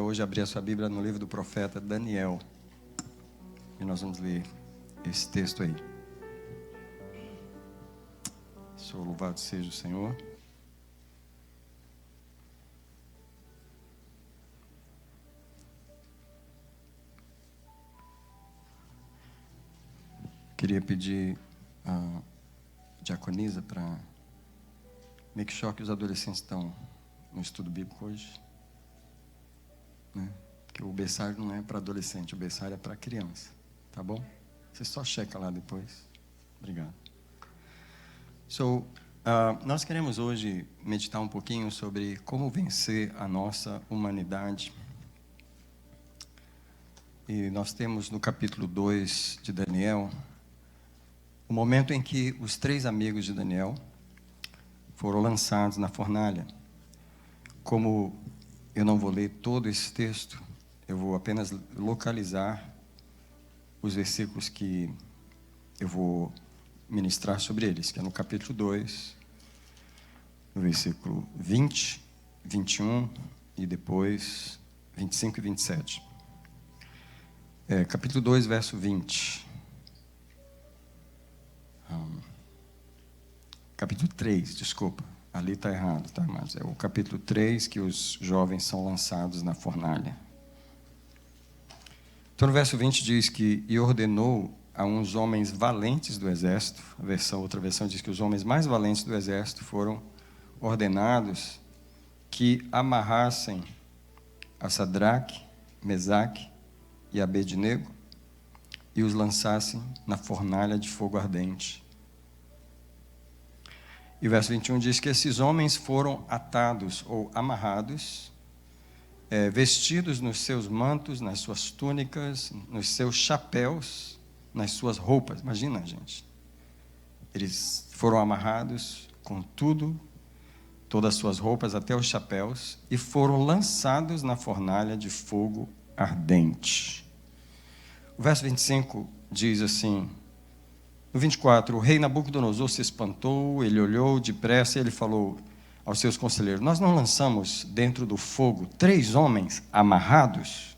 Hoje abrir a sua Bíblia no livro do profeta Daniel. E nós vamos ler esse texto aí. Senhor, louvado seja o Senhor. Queria pedir a diaconisa para make sure que os adolescentes estão no estudo bíblico hoje. Né? Porque o berçário não é para adolescente, o berçário é para criança, tá bom? Você só checa lá depois. Obrigado. Nós queremos hoje meditar um pouquinho sobre como vencer a nossa humanidade. E nós temos no capítulo 2 de Daniel, o momento em que os 3 amigos de Daniel foram lançados na fornalha. Como eu não vou ler todo esse texto, eu vou apenas localizar os versículos que eu vou ministrar sobre eles, que é no capítulo 2, no versículo 20, 21 e depois 25 e 27. Capítulo 2, verso 20. Capítulo 3, desculpa. Ali está errado, tá? Mas é o capítulo 3 que os jovens são lançados na fornalha. Então, no verso 20 diz que: e ordenou a uns homens valentes do exército. Outra versão diz que os homens mais valentes do exército foram ordenados que amarrassem a Sadraque, Mesaque e Abednego e os lançassem na fornalha de fogo ardente. E o verso 21 diz que esses homens foram atados ou amarrados, vestidos nos seus mantos, nas suas túnicas, nos seus chapéus, nas suas roupas. Imagina, gente. Eles foram amarrados com tudo, todas as suas roupas, até os chapéus, e foram lançados na fornalha de fogo ardente. O verso 25 diz assim: no 24, o rei Nabucodonosor se espantou, ele olhou depressa e ele falou aos seus conselheiros: nós não lançamos dentro do fogo 3 homens amarrados?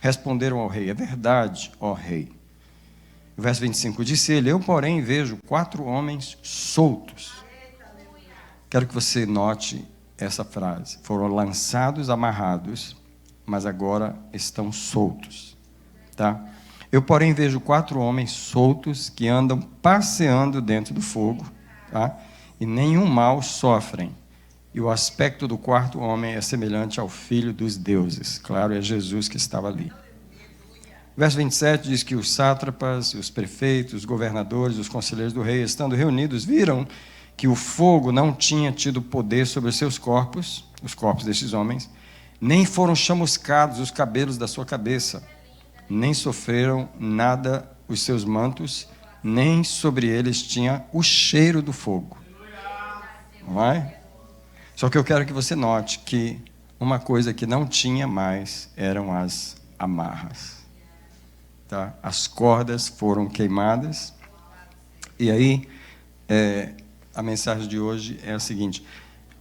Responderam ao rei: é verdade, ó rei. O verso 25, disse ele: eu, porém, vejo 4 homens soltos. Quero que você note essa frase: foram lançados amarrados, mas agora estão soltos, tá? Eu, porém, vejo 4 homens soltos que andam passeando dentro do fogo, tá? E nenhum mal sofrem. E o aspecto do 4º homem é semelhante ao Filho dos deuses. Claro, é Jesus que estava ali. Verso 27 diz que os sátrapas, os prefeitos, os governadores, os conselheiros do rei, estando reunidos, viram que o fogo não tinha tido poder sobre os seus corpos, os corpos destes homens, nem foram chamuscados os cabelos da sua cabeça, nem sofreram nada os seus mantos, nem sobre eles tinha o cheiro do fogo. Não é? Só que eu quero que você note que uma coisa que não tinha mais eram as amarras. Tá? As cordas foram queimadas. E aí, a mensagem de hoje é a seguinte: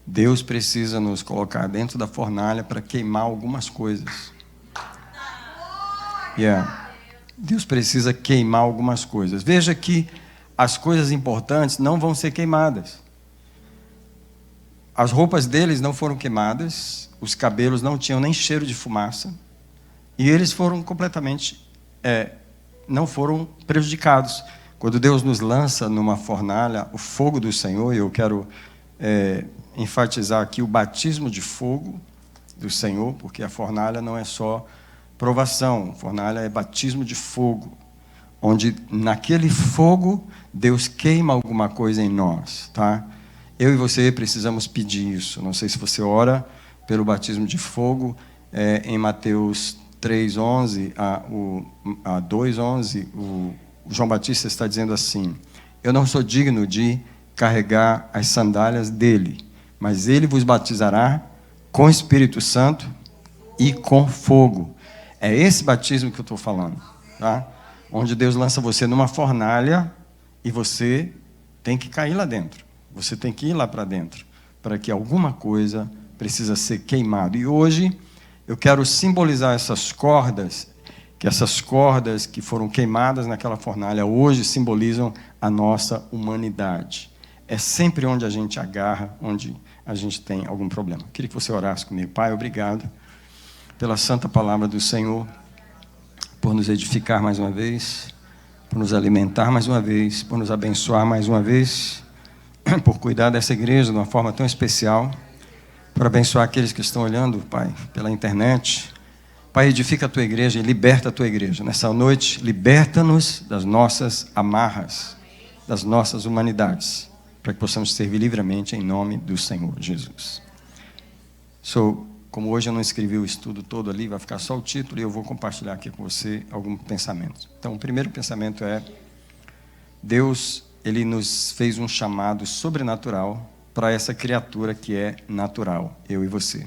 Deus precisa nos colocar dentro da fornalha para queimar algumas coisas. Deus precisa queimar algumas coisas. Veja que as coisas importantes não vão ser queimadas. As roupas deles não foram queimadas, os cabelos não tinham nem cheiro de fumaça, e eles foram completamente, não foram prejudicados. Quando Deus nos lança numa fornalha, o fogo do Senhor, e eu quero enfatizar aqui o batismo de fogo do Senhor, porque a fornalha não é só provação, fornalha é batismo de fogo, onde naquele fogo Deus queima alguma coisa em nós, tá? Eu e você precisamos pedir isso. Não sei se você ora pelo batismo de fogo, em Mateus 3:11 a 2:11, o João Batista está dizendo assim: eu não sou digno de carregar as sandálias dele, mas ele vos batizará com Espírito Santo e com fogo. É esse batismo que eu estou falando, tá? Onde Deus lança você numa fornalha e você tem que cair lá dentro. Você tem que ir lá para dentro, para que alguma coisa precisa ser queimado. E hoje eu quero simbolizar essas cordas que foram queimadas naquela fornalha, hoje simbolizam a nossa humanidade. É sempre onde a gente agarra, onde a gente tem algum problema. Eu queria que você orasse comigo. Pai, obrigado pela santa palavra do Senhor, por nos edificar mais uma vez, por nos alimentar mais uma vez, por nos abençoar mais uma vez, por cuidar dessa igreja de uma forma tão especial, por abençoar aqueles que estão olhando, Pai, pela internet. Pai, edifica a Tua igreja e liberta a Tua igreja. Nessa noite, liberta-nos das nossas amarras, das nossas humanidades, para que possamos servir livremente em nome do Senhor Jesus. Como hoje eu não escrevi o estudo todo ali, vai ficar só o título e eu vou compartilhar aqui com você alguns pensamentos. Então, o primeiro pensamento é: Deus, Ele nos fez um chamado sobrenatural para essa criatura que é natural, eu e você.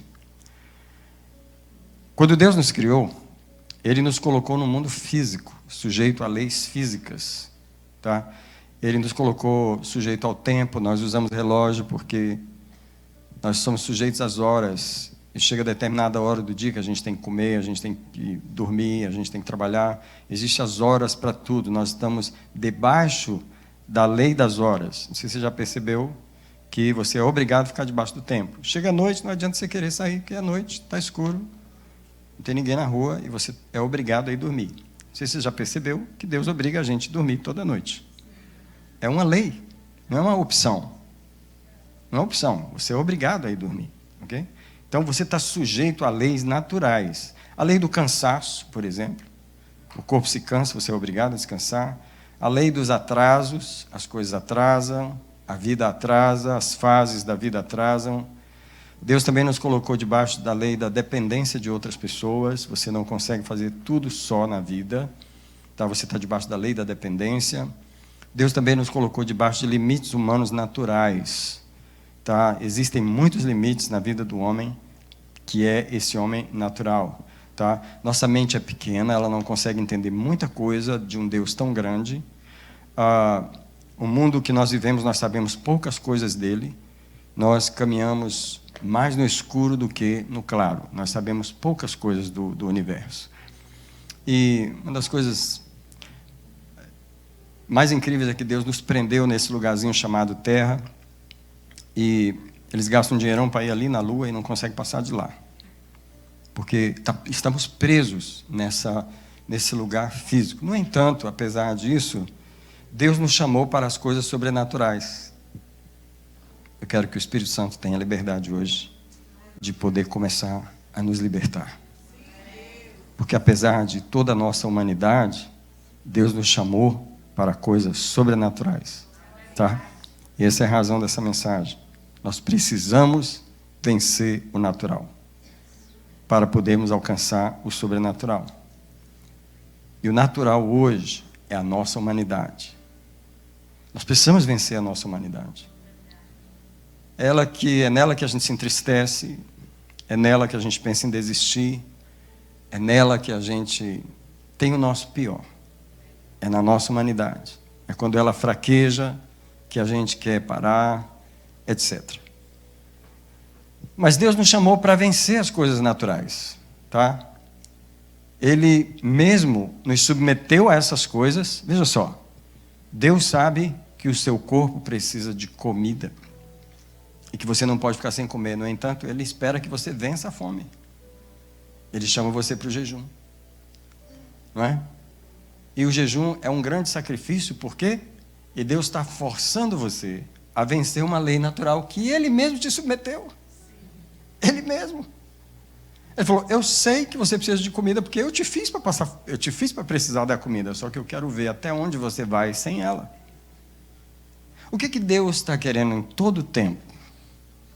Quando Deus nos criou, Ele nos colocou no mundo físico, sujeito a leis físicas, tá? Ele nos colocou sujeito ao tempo, nós usamos relógio porque nós somos sujeitos às horas, e chega a determinada hora do dia que a gente tem que comer, a gente tem que dormir, a gente tem que trabalhar, existem as horas para tudo, nós estamos debaixo da lei das horas. Não sei se você já percebeu que você é obrigado a ficar debaixo do tempo. Chega a noite, não adianta você querer sair, porque é noite, está escuro, não tem ninguém na rua e você é obrigado a ir dormir. Não sei se você já percebeu que Deus obriga a gente a dormir toda noite. É uma lei, não é uma opção. Não é uma opção, você é obrigado a ir dormir. Okay? Então você está sujeito a leis naturais. A lei do cansaço, por exemplo. O corpo se cansa, você é obrigado a descansar. A lei dos atrasos, as coisas atrasam, a vida atrasa, as fases da vida atrasam. Deus também nos colocou debaixo da lei da dependência de outras pessoas. Você não consegue fazer tudo só na vida. Tá? Você está debaixo da lei da dependência. Deus também nos colocou debaixo de limites humanos naturais. Tá? Existem muitos limites na vida do homem, que é esse homem natural. Tá? Nossa mente é pequena, ela não consegue entender muita coisa de um Deus tão grande. O mundo que nós vivemos, nós sabemos poucas coisas dele. Nós caminhamos mais no escuro do que no claro. Nós sabemos poucas coisas do universo. E uma das coisas mais incríveis é que Deus nos prendeu nesse lugarzinho chamado Terra. E eles gastam um dinheirão para ir ali na Lua e não conseguem passar de lá. Porque estamos presos nesse lugar físico. No entanto, apesar disso, Deus nos chamou para as coisas sobrenaturais. Eu quero que o Espírito Santo tenha liberdade hoje de poder começar a nos libertar. Porque apesar de toda a nossa humanidade, Deus nos chamou para coisas sobrenaturais. Tá? E essa é a razão dessa mensagem. Nós precisamos vencer o natural para podermos alcançar o sobrenatural. E o natural hoje é a nossa humanidade. Nós precisamos vencer a nossa humanidade. É nela que a gente se entristece, é nela que a gente pensa em desistir, é nela que a gente tem o nosso pior. É na nossa humanidade. É quando ela fraqueja que a gente quer parar, etc. Mas Deus nos chamou para vencer as coisas naturais, tá? Ele mesmo nos submeteu a essas coisas. Veja só, Deus sabe que o seu corpo precisa de comida e que você não pode ficar sem comer. No entanto, Ele espera que você vença a fome. Ele chama você para o jejum, não é? E o jejum é um grande sacrifício, por quê? E Deus está forçando você a vencer uma lei natural que Ele mesmo te submeteu. Ele mesmo. Ele falou: eu sei que você precisa de comida porque eu te fiz para precisar da comida, só que eu quero ver até onde você vai sem ela. O que Deus está querendo em todo o tempo?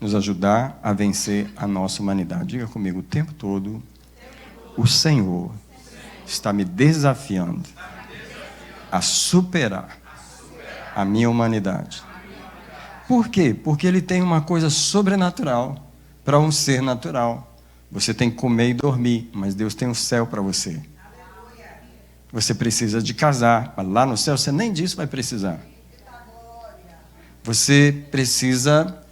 Nos ajudar a vencer a nossa humanidade. Diga comigo: o tempo todo, o Senhor está me desafiando a superar a minha humanidade. Por quê? Porque Ele tem uma coisa sobrenatural para um ser natural. Você tem que comer e dormir, mas Deus tem um céu para você. Você precisa de casar, mas lá no céu você nem disso vai precisar. Você precisa,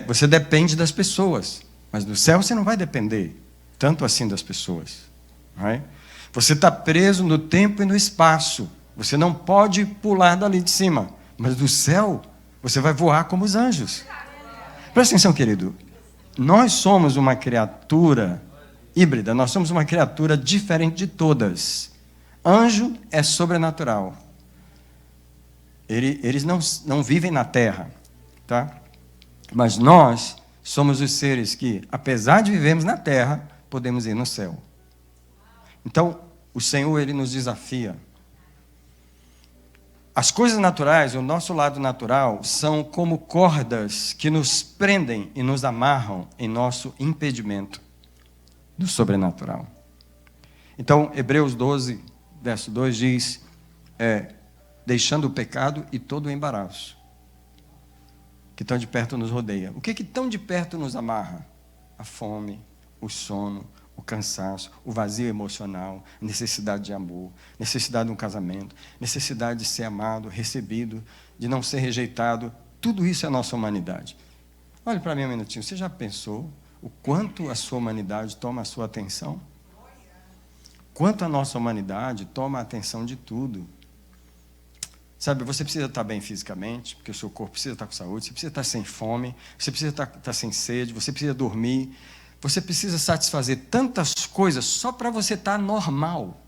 você depende das pessoas, mas no céu você não vai depender. tanto assim das pessoas. Right? Você está preso no tempo e no espaço. Você não pode pular dali de cima. Mas do céu, você vai voar como os anjos. Presta atenção, querido. Nós somos uma criatura híbrida. Nós somos uma criatura diferente de todas. Anjo é sobrenatural. Eles não vivem na terra. Tá? Mas nós somos os seres que, apesar de vivermos na terra, podemos ir no céu. Então, o Senhor, Ele nos desafia. As coisas naturais, o nosso lado natural, são como cordas que nos prendem e nos amarram em nosso impedimento do sobrenatural. Então, Hebreus 12, verso 2 diz, deixando o pecado e todo o embaraço que tão de perto nos rodeia. O que tão de perto nos amarra? A fome, o sono, o cansaço, o vazio emocional, a necessidade de amor, necessidade de um casamento, necessidade de ser amado, recebido, de não ser rejeitado. Tudo isso é a nossa humanidade. Olhe para mim um minutinho. Você já pensou o quanto a sua humanidade toma a sua atenção? Quanto a nossa humanidade toma a atenção de tudo? Sabe, você precisa estar bem fisicamente, porque o seu corpo precisa estar com saúde, você precisa estar sem fome, você precisa estar sem sede, você precisa dormir, você precisa satisfazer tantas coisas só para você estar normal.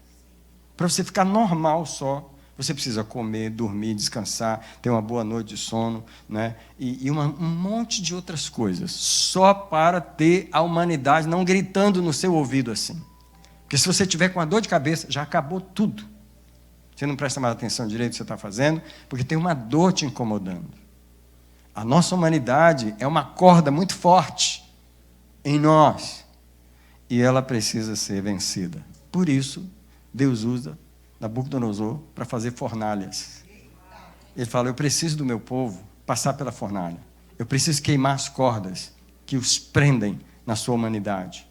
Para você ficar normal só, você precisa comer, dormir, descansar, ter uma boa noite de sono, né? E um monte de outras coisas, só para ter a humanidade não gritando no seu ouvido assim. Porque se você tiver com uma dor de cabeça, já acabou tudo. Você não presta mais atenção direito no que você está fazendo, porque tem uma dor te incomodando. A nossa humanidade é uma corda muito forte em nós, e ela precisa ser vencida. Por isso, Deus usa Nabucodonosor para fazer fornalhas. Ele fala, eu preciso do meu povo passar pela fornalha. Eu preciso queimar as cordas que os prendem na sua humanidade.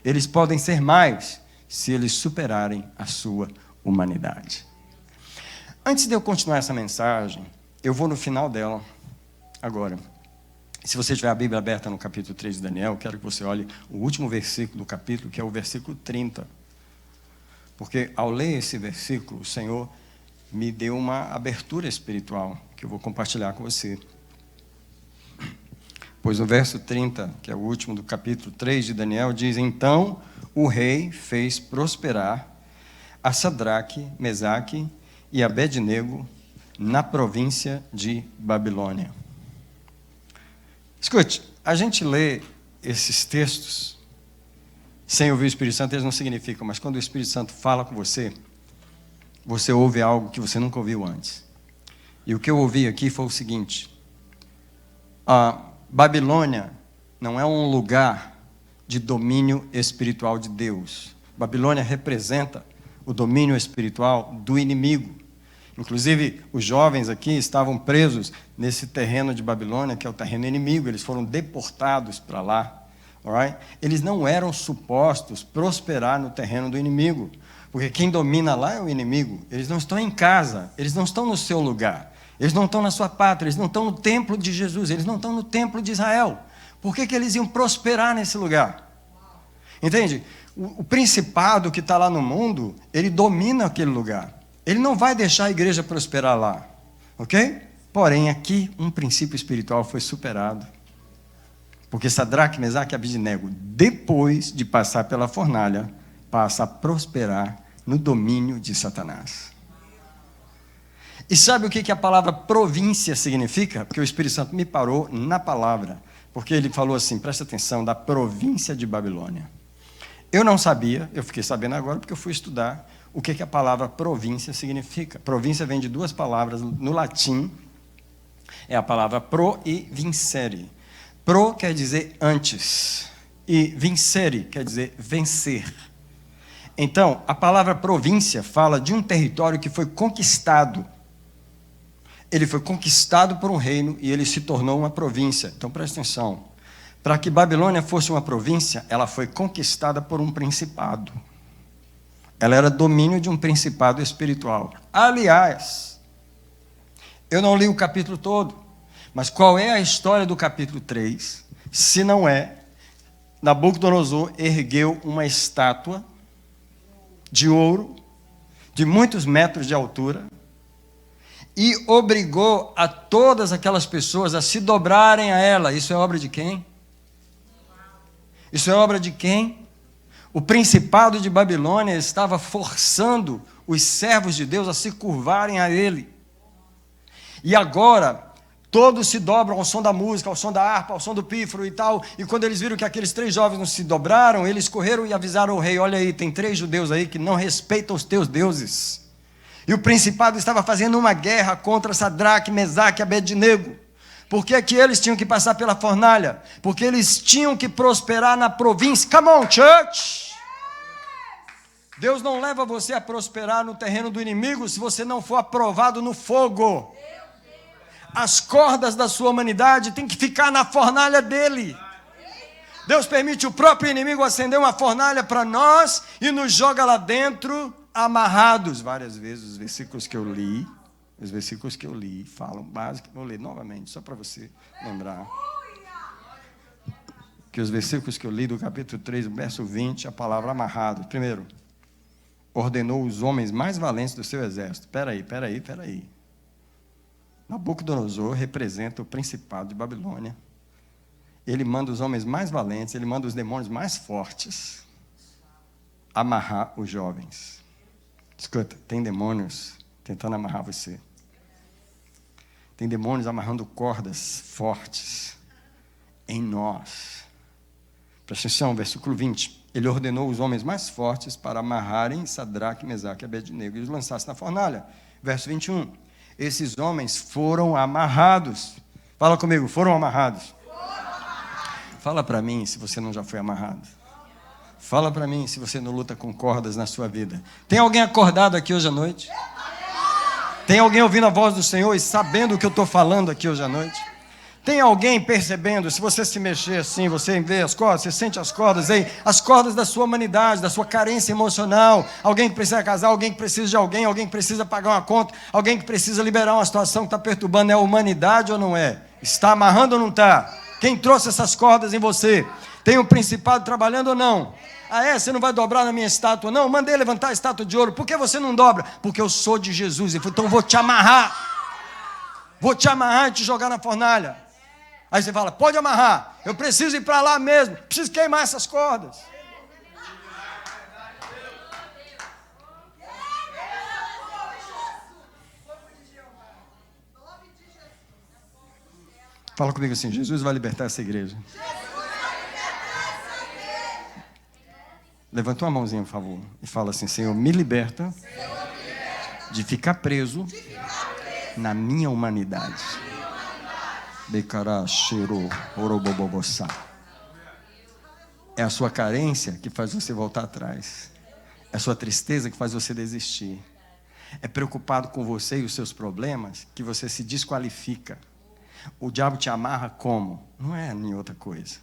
Eles podem ser mais se eles superarem a sua humanidade. Antes de eu continuar essa mensagem, eu vou no final dela agora. Se você tiver a Bíblia aberta no capítulo 3 de Daniel, quero que você olhe o último versículo do capítulo, que é o versículo 30. Porque ao ler esse versículo, o Senhor me deu uma abertura espiritual, que eu vou compartilhar com você. Pois o verso 30, que é o último do capítulo 3 de Daniel, diz, então o rei fez prosperar a Sadraque, Mesaque e Abednego na província de Babilônia. Escute, a gente lê esses textos sem ouvir o Espírito Santo, eles não significam, mas quando o Espírito Santo fala com você, você ouve algo que você nunca ouviu antes. E o que eu ouvi aqui foi o seguinte, a Babilônia não é um lugar de domínio espiritual de Deus. Babilônia representa o domínio espiritual do inimigo. Inclusive, os jovens aqui estavam presos nesse terreno de Babilônia, que é o terreno inimigo. Eles foram deportados para lá. Alright? Eles não eram supostos prosperar no terreno do inimigo, porque quem domina lá é o inimigo. Eles não estão em casa, eles não estão no seu lugar, eles não estão na sua pátria, eles não estão no templo de Jesus, eles não estão no templo de Israel. Por que eles iam prosperar nesse lugar? Entende? O principado que está lá no mundo, ele domina aquele lugar. Ele não vai deixar a igreja prosperar lá, ok? Porém, aqui um princípio espiritual foi superado. Porque Sadraque, Mesaque e Abednego, depois de passar pela fornalha, passa a prosperar no domínio de Satanás. E sabe o que a palavra província significa? Porque o Espírito Santo me parou na palavra. Porque ele falou assim, presta atenção, da província de Babilônia. Eu não sabia, eu fiquei sabendo agora porque eu fui estudar o que a palavra província significa. Província vem de duas palavras no latim, é a palavra pro e vincere. Pro quer dizer antes, e vincere quer dizer vencer. Então, a palavra província fala de um território que foi conquistado. Ele foi conquistado por um reino e ele se tornou uma província. Então, presta atenção. Para que Babilônia fosse uma província, ela foi conquistada por um principado. Ela era domínio de um principado espiritual. Aliás, eu não li o capítulo todo, mas qual é a história do capítulo 3, se não é Nabucodonosor ergueu uma estátua de ouro, de muitos metros de altura, e obrigou a todas aquelas pessoas a se dobrarem a ela. Isso é obra de quem? Isso é obra de quem? O principado de Babilônia estava forçando os servos de Deus a se curvarem a ele. E agora, todos se dobram ao som da música, ao som da harpa, ao som do pífaro e tal. E quando eles viram que aqueles 3 jovens não se dobraram, eles correram e avisaram o rei: olha aí, tem 3 judeus aí que não respeitam os teus deuses. E o principado estava fazendo uma guerra contra Sadraque, Mesaque e Abednego. Por que que eles tinham que passar pela fornalha? Porque eles tinham que prosperar na província. Come on, church! Deus não leva você a prosperar no terreno do inimigo se você não for aprovado no fogo. As cordas da sua humanidade têm que ficar na fornalha dele. Deus permite o próprio inimigo acender uma fornalha para nós e nos joga lá dentro amarrados. Várias vezes os versículos que eu li falam básico. Vou ler novamente, só para você lembrar. Que os versículos que eu li do capítulo 3, verso 20, a palavra amarrado. Primeiro, ordenou os homens mais valentes do seu exército. Peraí. Nabucodonosor representa o principado de Babilônia. Ele manda os homens mais valentes, ele manda os demônios mais fortes amarrar os jovens. Escuta, tem demônios tentando amarrar você. Tem demônios amarrando cordas fortes em nós. Presta atenção, versículo 20. Ele ordenou os homens mais fortes para amarrarem Sadraque, Mesaque e Abednego e os lançassem na fornalha. Verso 21. Esses homens foram amarrados. Fala comigo, foram amarrados. Fala para mim se você não já foi amarrado. Fala para mim se você não luta com cordas na sua vida. Tem alguém acordado aqui hoje à noite? Tem alguém ouvindo a voz do Senhor e sabendo o que eu estou falando aqui hoje à noite? Tem alguém percebendo, se você se mexer assim, você vê as cordas, você sente as cordas aí, as cordas da sua humanidade, da sua carência emocional, alguém que precisa casar, alguém que precisa de alguém que precisa pagar uma conta, alguém que precisa liberar uma situação que está perturbando, é a humanidade ou não é? Está amarrando ou não está? Quem trouxe essas cordas em você? Tem um principado trabalhando ou não? Ah é? Você não vai dobrar na minha estátua? Não, mandei levantar a estátua de ouro. Por que você não dobra? Porque eu sou de Jesus. Ele falou, então vou te amarrar. Vou te amarrar e te jogar na fornalha. Aí você fala, pode amarrar. Eu preciso ir para lá mesmo. Preciso queimar essas cordas. Fala comigo assim, Jesus vai libertar essa igreja. Levanta uma mãozinha, por favor, e fala assim, Senhor, me liberta de ficar preso na minha humanidade. É a sua carência que faz você voltar atrás. É a sua tristeza que faz você desistir. É preocupado com você e os seus problemas que você se desqualifica. O diabo te amarra como? Não é em outra coisa.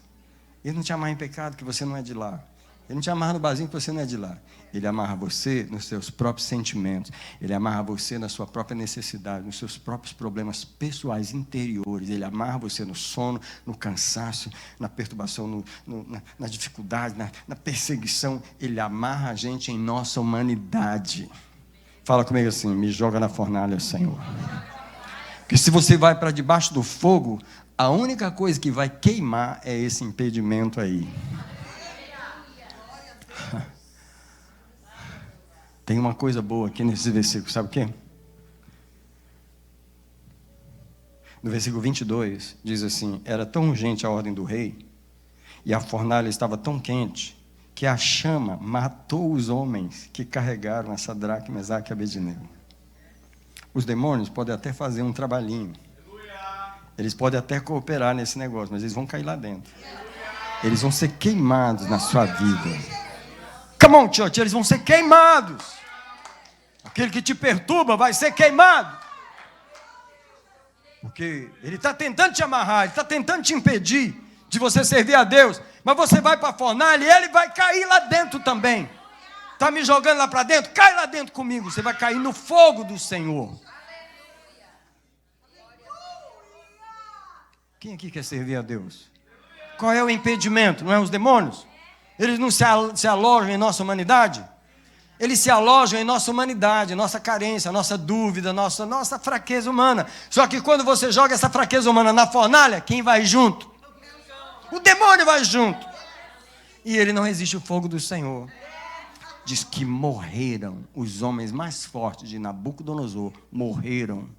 Ele não te amarra em pecado que você não é de lá. Ele não te amarra no barzinho que você não é de lá. Ele amarra você nos seus próprios sentimentos. Ele amarra você na sua própria necessidade, nos seus próprios problemas pessoais, interiores. Ele amarra você no sono, no cansaço, na perturbação, na dificuldade, na perseguição. Ele amarra a gente em nossa humanidade. Fala comigo assim, me joga na fornalha, Senhor. Porque se você vai para debaixo do fogo, a única coisa que vai queimar é esse impedimento aí. Tem uma coisa boa aqui nesse versículo, sabe o quê? No versículo 22, diz assim, era tão urgente a ordem do rei, e a fornalha estava tão quente, que a chama matou os homens que carregaram a Sadraque, Mesaque e Abednego. Os demônios podem até fazer um trabalhinho, eles podem até cooperar nesse negócio, mas eles vão cair lá dentro. Eles vão ser queimados na sua vida. Come on, church, eles vão ser queimados. Aquele que te perturba vai ser queimado. Porque ele está tentando te amarrar, ele está tentando te impedir de você servir a Deus. Mas você vai para a fornalha e ele vai cair lá dentro também. Está me jogando lá para dentro? Cai lá dentro comigo. Você vai cair no fogo do Senhor. Quem aqui quer servir a Deus? Qual é o impedimento? Não é os demônios? Eles não se alojam em nossa humanidade? Eles se alojam em nossa humanidade, nossa carência, nossa dúvida, nossa fraqueza humana. Só que quando você joga essa fraqueza humana na fornalha, quem vai junto? O demônio vai junto. E ele não resiste ao fogo do Senhor. Diz que morreram os homens mais fortes de Nabucodonosor. Morreram.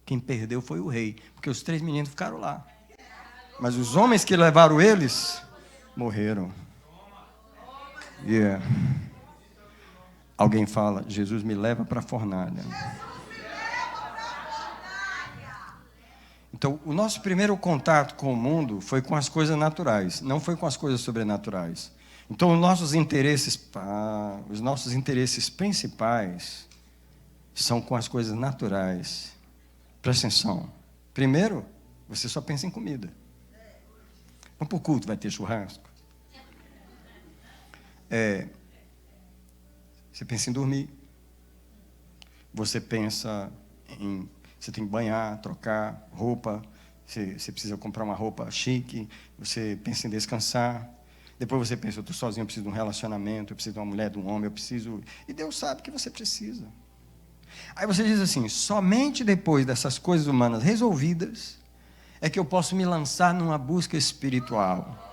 Quem perdeu foi o rei, porque os 3 meninos ficaram lá. Mas os homens que levaram eles, morreram. Yeah. Alguém fala, Jesus me leva para a fornalha. Então, o nosso primeiro contato com o mundo foi com as coisas naturais, não foi com as coisas sobrenaturais. Então, os nossos interesses principais são com as coisas naturais. Presta atenção. Primeiro, você só pensa em comida. Vamos para o culto, vai ter churrasco. Você pensa em dormir. Você pensa em... Você tem que banhar, trocar roupa. Você precisa comprar uma roupa chique. Você pensa em descansar. Depois você pensa, eu estou sozinho, eu preciso de um relacionamento, eu preciso de uma mulher, de um homem, eu preciso... E Deus sabe que você precisa. Aí você diz assim, somente depois dessas coisas humanas resolvidas, é que eu posso me lançar numa busca espiritual.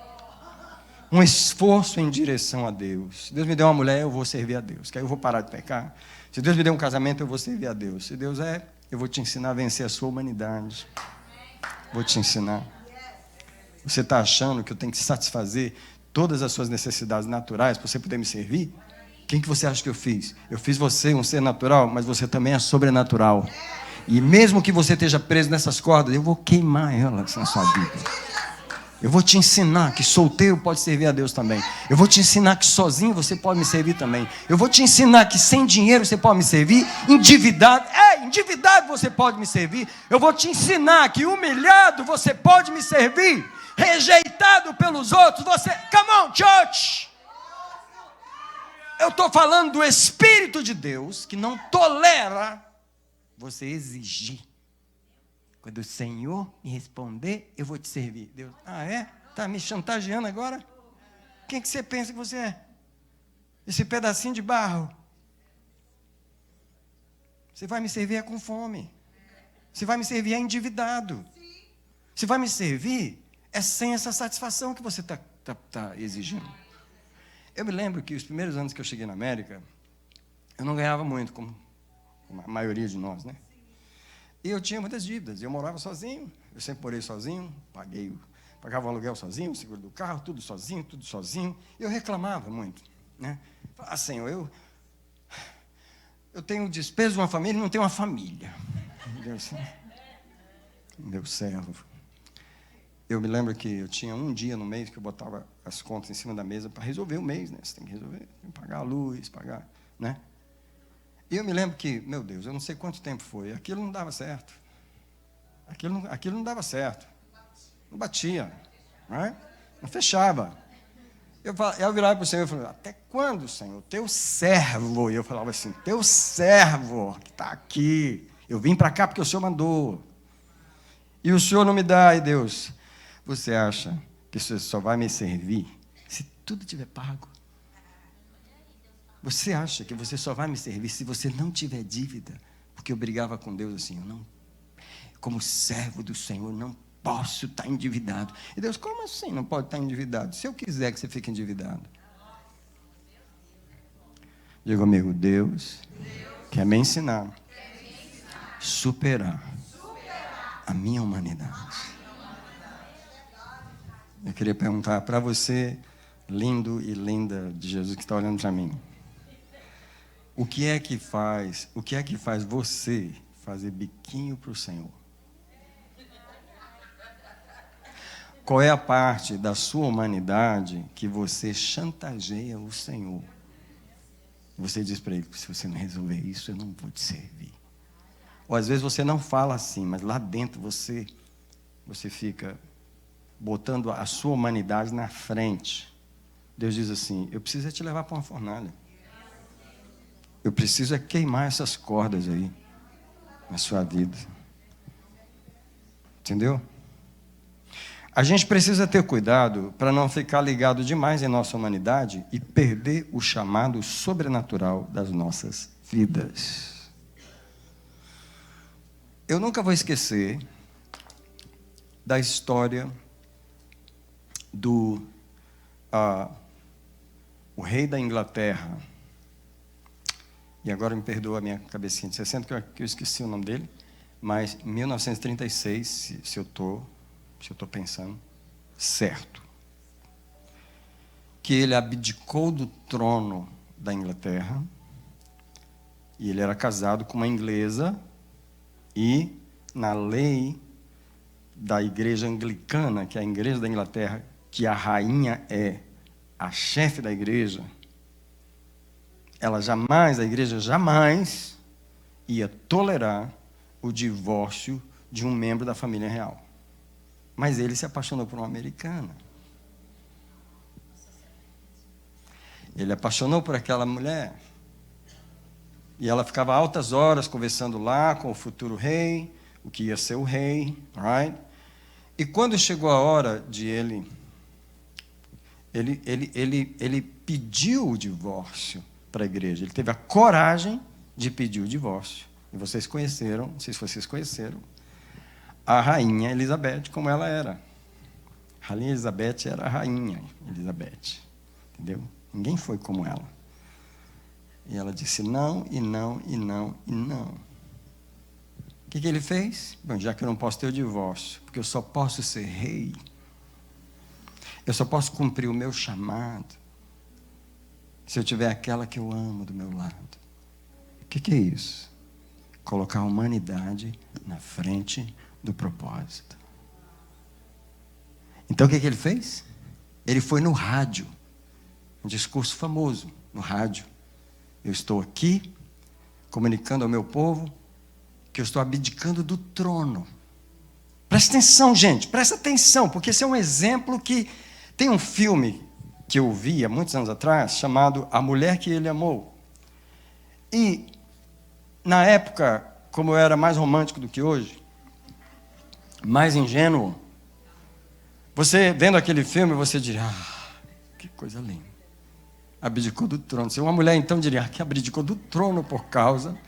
Um esforço em direção a Deus. Se Deus me deu uma mulher, eu vou servir a Deus. Que aí eu vou parar de pecar. Se Deus me deu um casamento, eu vou servir a Deus. Se Deus eu vou te ensinar a vencer a sua humanidade. Vou te ensinar. Você está achando que eu tenho que satisfazer todas as suas necessidades naturais para você poder me servir? Quem que você acha que eu fiz? Eu fiz você um ser natural, mas você também é sobrenatural. E mesmo que você esteja preso nessas cordas, eu vou queimar elas na sua vida. Eu vou te ensinar que solteiro pode servir a Deus também. Eu vou te ensinar que sozinho você pode me servir também. Eu vou te ensinar que sem dinheiro você pode me servir. Endividado você pode me servir. Eu vou te ensinar que humilhado você pode me servir. Rejeitado pelos outros, você... Come on, church! Eu estou falando do Espírito de Deus que não tolera você exigir. Quando o Senhor me responder, eu vou te servir. Deus, está me chantageando agora? Quem que você pensa que você é? Esse pedacinho de barro. Você vai me servir com fome. Você vai me servir endividado. Você vai me servir sem essa satisfação que você está exigindo. Eu me lembro que os primeiros anos que eu cheguei na América, eu não ganhava muito, como a maioria de nós, né? E eu tinha muitas dívidas. Eu morava sozinho, eu sempre morei sozinho, pagava o aluguel sozinho, o seguro do carro, tudo sozinho. Eu reclamava muito, né? Ah, Senhor, eu tenho despesa de uma família e não tenho uma família. Meu servo. Eu me lembro que eu tinha um dia no mês que eu botava as contas em cima da mesa para resolver o mês, né? Você tem que resolver, pagar a luz, né? E eu me lembro que, meu Deus, eu não sei quanto tempo foi, aquilo não dava certo. Aquilo não dava certo. Não batia, né? Não fechava. Eu virava para o Senhor e falava, até quando, Senhor? Teu servo. E eu falava assim, teu servo que está aqui. Eu vim para cá porque o Senhor mandou. E o Senhor não me dá, e Deus, você acha que você só vai me servir se tudo estiver pago? Você acha que você só vai me servir se você não tiver dívida? Porque eu brigava com Deus assim, eu não, como servo do Senhor, não posso estar endividado. E Deus, como assim não pode estar endividado? Se eu quiser que você fique endividado. Diga comigo, Deus quer me ensinar a superar a minha humanidade. Eu queria perguntar para você, lindo e linda de Jesus que está olhando para mim. O que é que faz você fazer biquinho para o Senhor? Qual é a parte da sua humanidade que você chantageia o Senhor? Você diz para ele, se você não resolver isso, eu não vou te servir. Ou às vezes você não fala assim, mas lá dentro você fica botando a sua humanidade na frente. Deus diz assim, eu preciso te levar para uma fornalha. Eu preciso queimar essas cordas aí na sua vida. Entendeu? A gente precisa ter cuidado para não ficar ligado demais em nossa humanidade e perder o chamado sobrenatural das nossas vidas. Eu nunca vou esquecer da história do o rei da Inglaterra. E agora me perdoa a minha cabecinha de 60, que eu esqueci o nome dele. Mas em 1936, se eu estou pensando certo, que ele abdicou do trono da Inglaterra, e ele era casado com uma inglesa, e na lei da igreja anglicana, que é a igreja da Inglaterra, que a rainha é a chefe da igreja, a igreja jamais ia tolerar o divórcio de um membro da família real. Mas ele se apaixonou por uma americana. Ele apaixonou por aquela mulher. E ela ficava altas horas conversando lá com o futuro rei, o que ia ser o rei, right? E quando chegou a hora de ele pediu o divórcio para a igreja. Ele teve a coragem de pedir o divórcio. E vocês conheceram, não sei se vocês conheceram, a rainha Elizabeth, como ela era. A rainha Elizabeth era a rainha Elizabeth. Entendeu? Ninguém foi como ela. E ela disse não, e não, e não, e não. O que ele fez? Bom, já que eu não posso ter o divórcio, porque eu só posso ser rei, eu só posso cumprir o meu chamado se eu tiver aquela que eu amo do meu lado. O que é isso? Colocar a humanidade na frente do propósito. Então o que ele fez? Ele foi no rádio, um discurso famoso no rádio. Eu estou aqui comunicando ao meu povo que eu estou abdicando do trono. Presta atenção, gente, presta atenção, porque esse é um exemplo que tem um filme que eu vi há muitos anos atrás, chamado A Mulher que Ele Amou. E, na época, como eu era mais romântico do que hoje, mais ingênuo, você, vendo aquele filme, você diria, que coisa linda. Abdicou do trono. Se uma mulher, então, diria, que abdicou do trono por causa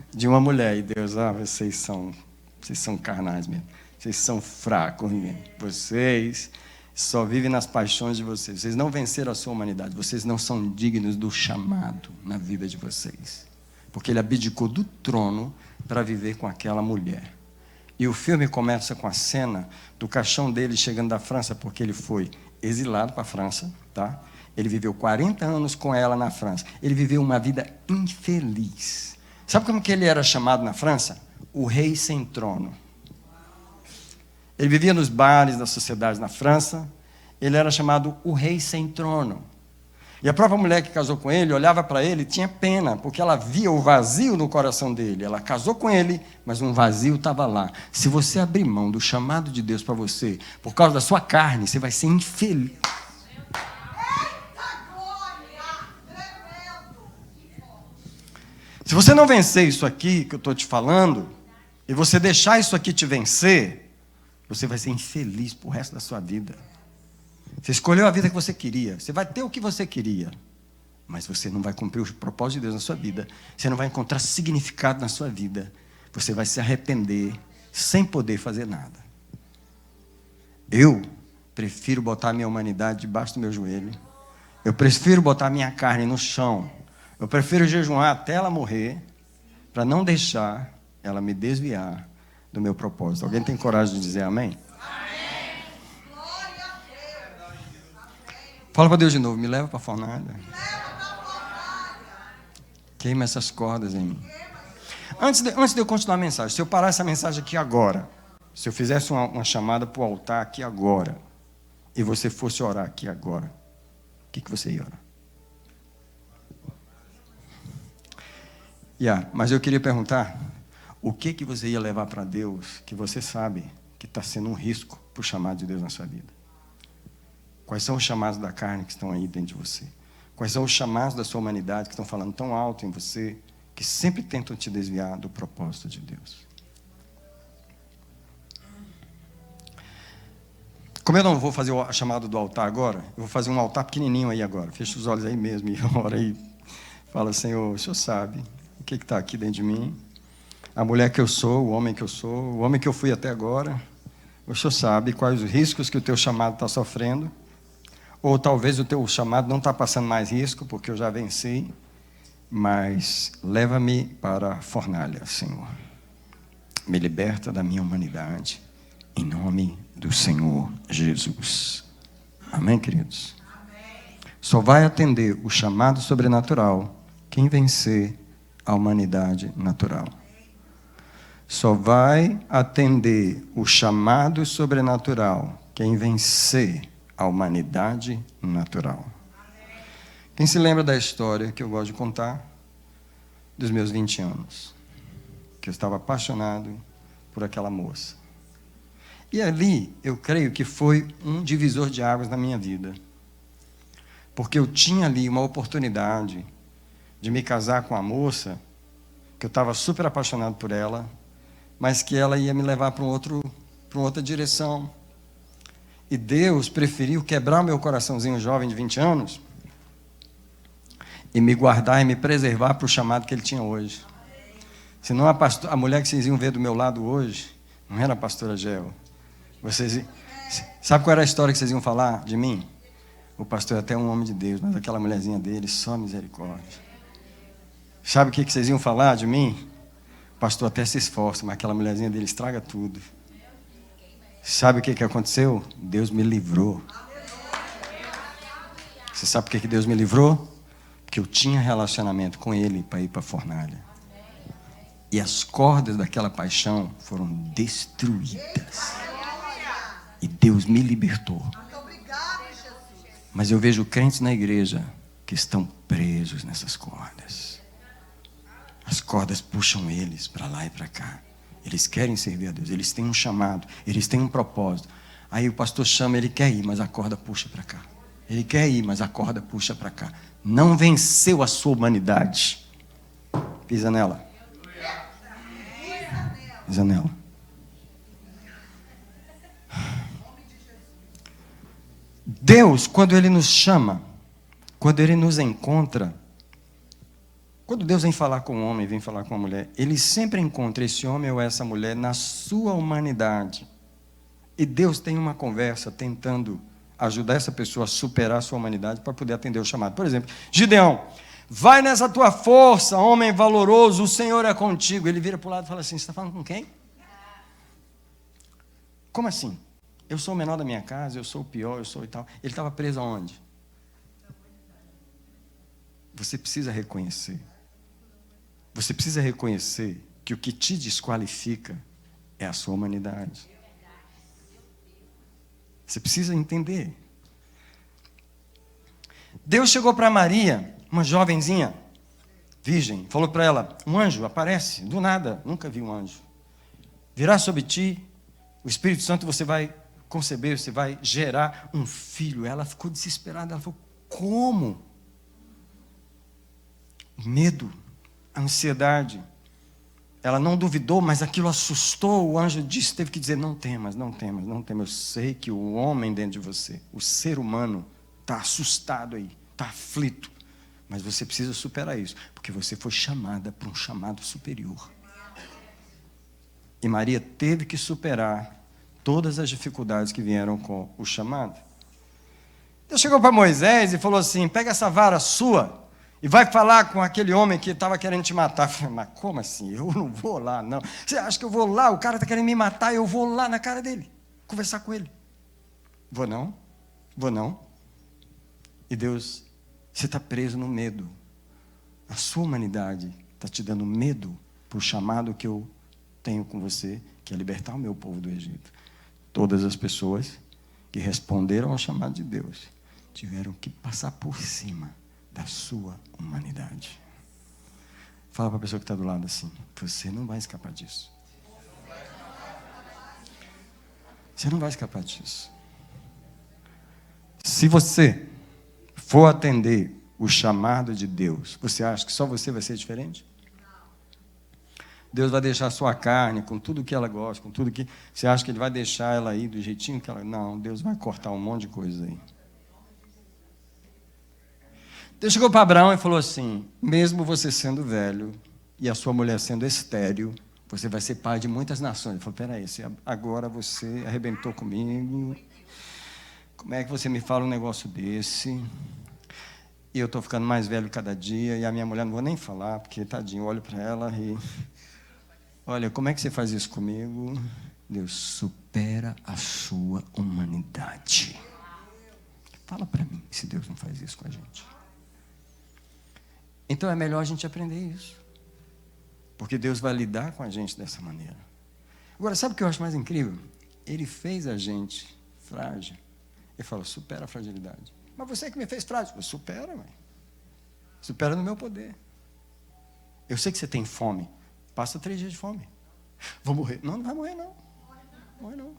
de uma mulher. E Deus, vocês são carnais mesmo. Vocês são fracos mesmo. Vocês só vivem nas paixões de vocês. Vocês não venceram a sua humanidade. Vocês não são dignos do chamado na vida de vocês. Porque ele abdicou do trono para viver com aquela mulher. E o filme começa com a cena do caixão dele chegando da França, porque ele foi exilado para a França, tá? Ele viveu 40 anos com ela na França. Ele viveu uma vida infeliz. Sabe como que ele era chamado na França? O rei sem trono. Ele vivia nos bares das sociedades na França. Ele era chamado o rei sem trono. E a própria mulher que casou com ele olhava para ele e tinha pena, porque ela via o vazio no coração dele. Ela casou com ele, mas um vazio estava lá. Se você abrir mão do chamado de Deus para você, por causa da sua carne, você vai ser infeliz. Se você não vencer isso aqui que eu estou te falando, e você deixar isso aqui te vencer, você vai ser infeliz pro resto da sua vida. Você escolheu a vida que você queria, você vai ter o que você queria, mas você não vai cumprir o propósito de Deus na sua vida, você não vai encontrar significado na sua vida, você vai se arrepender sem poder fazer nada. Eu prefiro botar a minha humanidade debaixo do meu joelho, eu prefiro botar a minha carne no chão, eu prefiro jejuar até ela morrer, para não deixar ela me desviar do meu propósito. Alguém tem coragem de dizer amém? Amém. Glória a Deus. Fala para Deus de novo, me leva para a fornalha. Queima essas cordas em mim. Antes de eu continuar a mensagem, se eu parar essa mensagem aqui agora, se eu fizesse uma chamada para o altar aqui agora, e você fosse orar aqui agora, o que você ia orar? Mas eu queria perguntar, o que você ia levar para Deus que você sabe que está sendo um risco para o chamado de Deus na sua vida? Quais são os chamados da carne que estão aí dentro de você? Quais são os chamados da sua humanidade que estão falando tão alto em você, que sempre tentam te desviar do propósito de Deus? Como eu não vou fazer a chamada do altar agora, eu vou fazer um altar pequenininho aí agora. Fecha os olhos aí mesmo e ora aí. Fala, Senhor, o Senhor sabe o que está aqui dentro de mim. A mulher que eu sou, o homem que eu sou, o homem que eu fui até agora. O Senhor sabe quais os riscos que o teu chamado está sofrendo. Ou talvez o teu chamado não está passando mais risco, porque eu já venci. Mas leva-me para a fornalha, Senhor. Me liberta da minha humanidade. Em nome do Senhor Jesus. Amém, queridos? Amém. Só vai atender o chamado sobrenatural quem vencer a humanidade natural. Só vai atender o chamado sobrenatural quem vencer a humanidade natural. Quem se lembra da história que eu gosto de contar dos meus 20 anos? Que eu estava apaixonado por aquela moça. E ali, eu creio que foi um divisor de águas na minha vida. Porque eu tinha ali uma oportunidade de me casar com a moça, que eu estava super apaixonado por ela, mas que ela ia me levar para uma outra direção. E Deus preferiu quebrar o meu coraçãozinho jovem de 20 anos e me guardar e me preservar para o chamado que Ele tinha hoje. Senão a mulher que vocês iam ver do meu lado hoje, não era a pastora Gel. Sabe qual era a história que vocês iam falar de mim? O pastor é até um homem de Deus, mas aquela mulherzinha dele, só misericórdia. Sabe o que vocês iam falar de mim? O pastor até se esforça, mas aquela mulherzinha dele estraga tudo. Sabe o que aconteceu? Deus me livrou. Você sabe por que Deus me livrou? Porque eu tinha relacionamento com Ele para ir para a fornalha. E as cordas daquela paixão foram destruídas. E Deus me libertou. Mas eu vejo crentes na igreja que estão presos nessas cordas. As cordas puxam eles para lá e para cá. Eles querem servir a Deus. Eles têm um chamado. Eles têm um propósito. Aí o pastor chama, ele quer ir, mas a corda puxa para cá. Ele quer ir, mas a corda puxa para cá. Não venceu a sua humanidade. Pisa nela. Pisa nela. Deus, quando Ele nos chama, quando Ele nos encontra, quando Deus vem falar com um homem, vem falar com uma mulher, Ele sempre encontra esse homem ou essa mulher na sua humanidade. E Deus tem uma conversa tentando ajudar essa pessoa a superar a sua humanidade para poder atender o chamado. Por exemplo, Gideão, vai nessa tua força, homem valoroso, o Senhor é contigo. Ele vira para o lado e fala assim, você está falando com quem? Como assim? Eu sou o menor da minha casa, eu sou o pior, eu sou e tal. Ele estava preso aonde? Você precisa reconhecer. Você precisa reconhecer que o que te desqualifica é a sua humanidade. Você precisa entender. Deus chegou para Maria, uma jovenzinha, virgem, falou para ela, um anjo aparece, do nada, nunca vi um anjo. Virá sobre ti, o Espírito Santo você vai conceber, você vai gerar um filho. Ela ficou desesperada, ela falou, como? Medo, ansiedade. Ela não duvidou, mas aquilo assustou. O anjo disse, teve que dizer, não temas, não temas, não temas. Eu sei que o homem dentro de você, o ser humano, está assustado aí, está aflito. Mas você precisa superar isso, porque você foi chamada para um chamado superior. E Maria teve que superar todas as dificuldades que vieram com o chamado. Deus chegou para Moisés e falou assim, pega essa vara sua e vai falar com aquele homem que estava querendo te matar. Eu falei, mas como assim? Eu não vou lá, não. Você acha que eu vou lá? O cara está querendo me matar, eu vou lá na cara dele, conversar com ele. Vou não, vou não. E Deus, você está preso no medo. A sua humanidade está te dando medo para o chamado que eu tenho com você, que é libertar o meu povo do Egito. Todas as pessoas que responderam ao chamado de Deus tiveram que passar por cima da sua humanidade. Fala para a pessoa que está do lado assim, você não vai escapar disso. Você não vai escapar disso. Se você for atender o chamado de Deus, você acha que só você vai ser diferente? Deus vai deixar a sua carne com tudo que ela gosta, com tudo que... Você acha que Ele vai deixar ela aí do jeitinho que ela... Não, Deus vai cortar um monte de coisa aí. Deus chegou para Abraão e falou assim, mesmo você sendo velho e a sua mulher sendo estéril, você vai ser pai de muitas nações. Ele falou, peraí, agora você arrebentou comigo. Como é que você me fala um negócio desse? E eu estou ficando mais velho cada dia, e a minha mulher, não vou nem falar, porque, tadinho, eu olho para ela e... Olha, como é que você faz isso comigo? Deus, supera a sua humanidade. Fala para mim se Deus não faz isso com a gente. Então é melhor a gente aprender isso. Porque Deus vai lidar com a gente dessa maneira. Agora, sabe o que eu acho mais incrível? Ele fez a gente frágil. Ele falou, supera a fragilidade. Mas você que me fez frágil. Eu, supera, mãe. Supera no meu poder. Eu sei que você tem fome. Passa 3 dias de fome. Vou morrer. Não, não vai morrer, não. Morre não.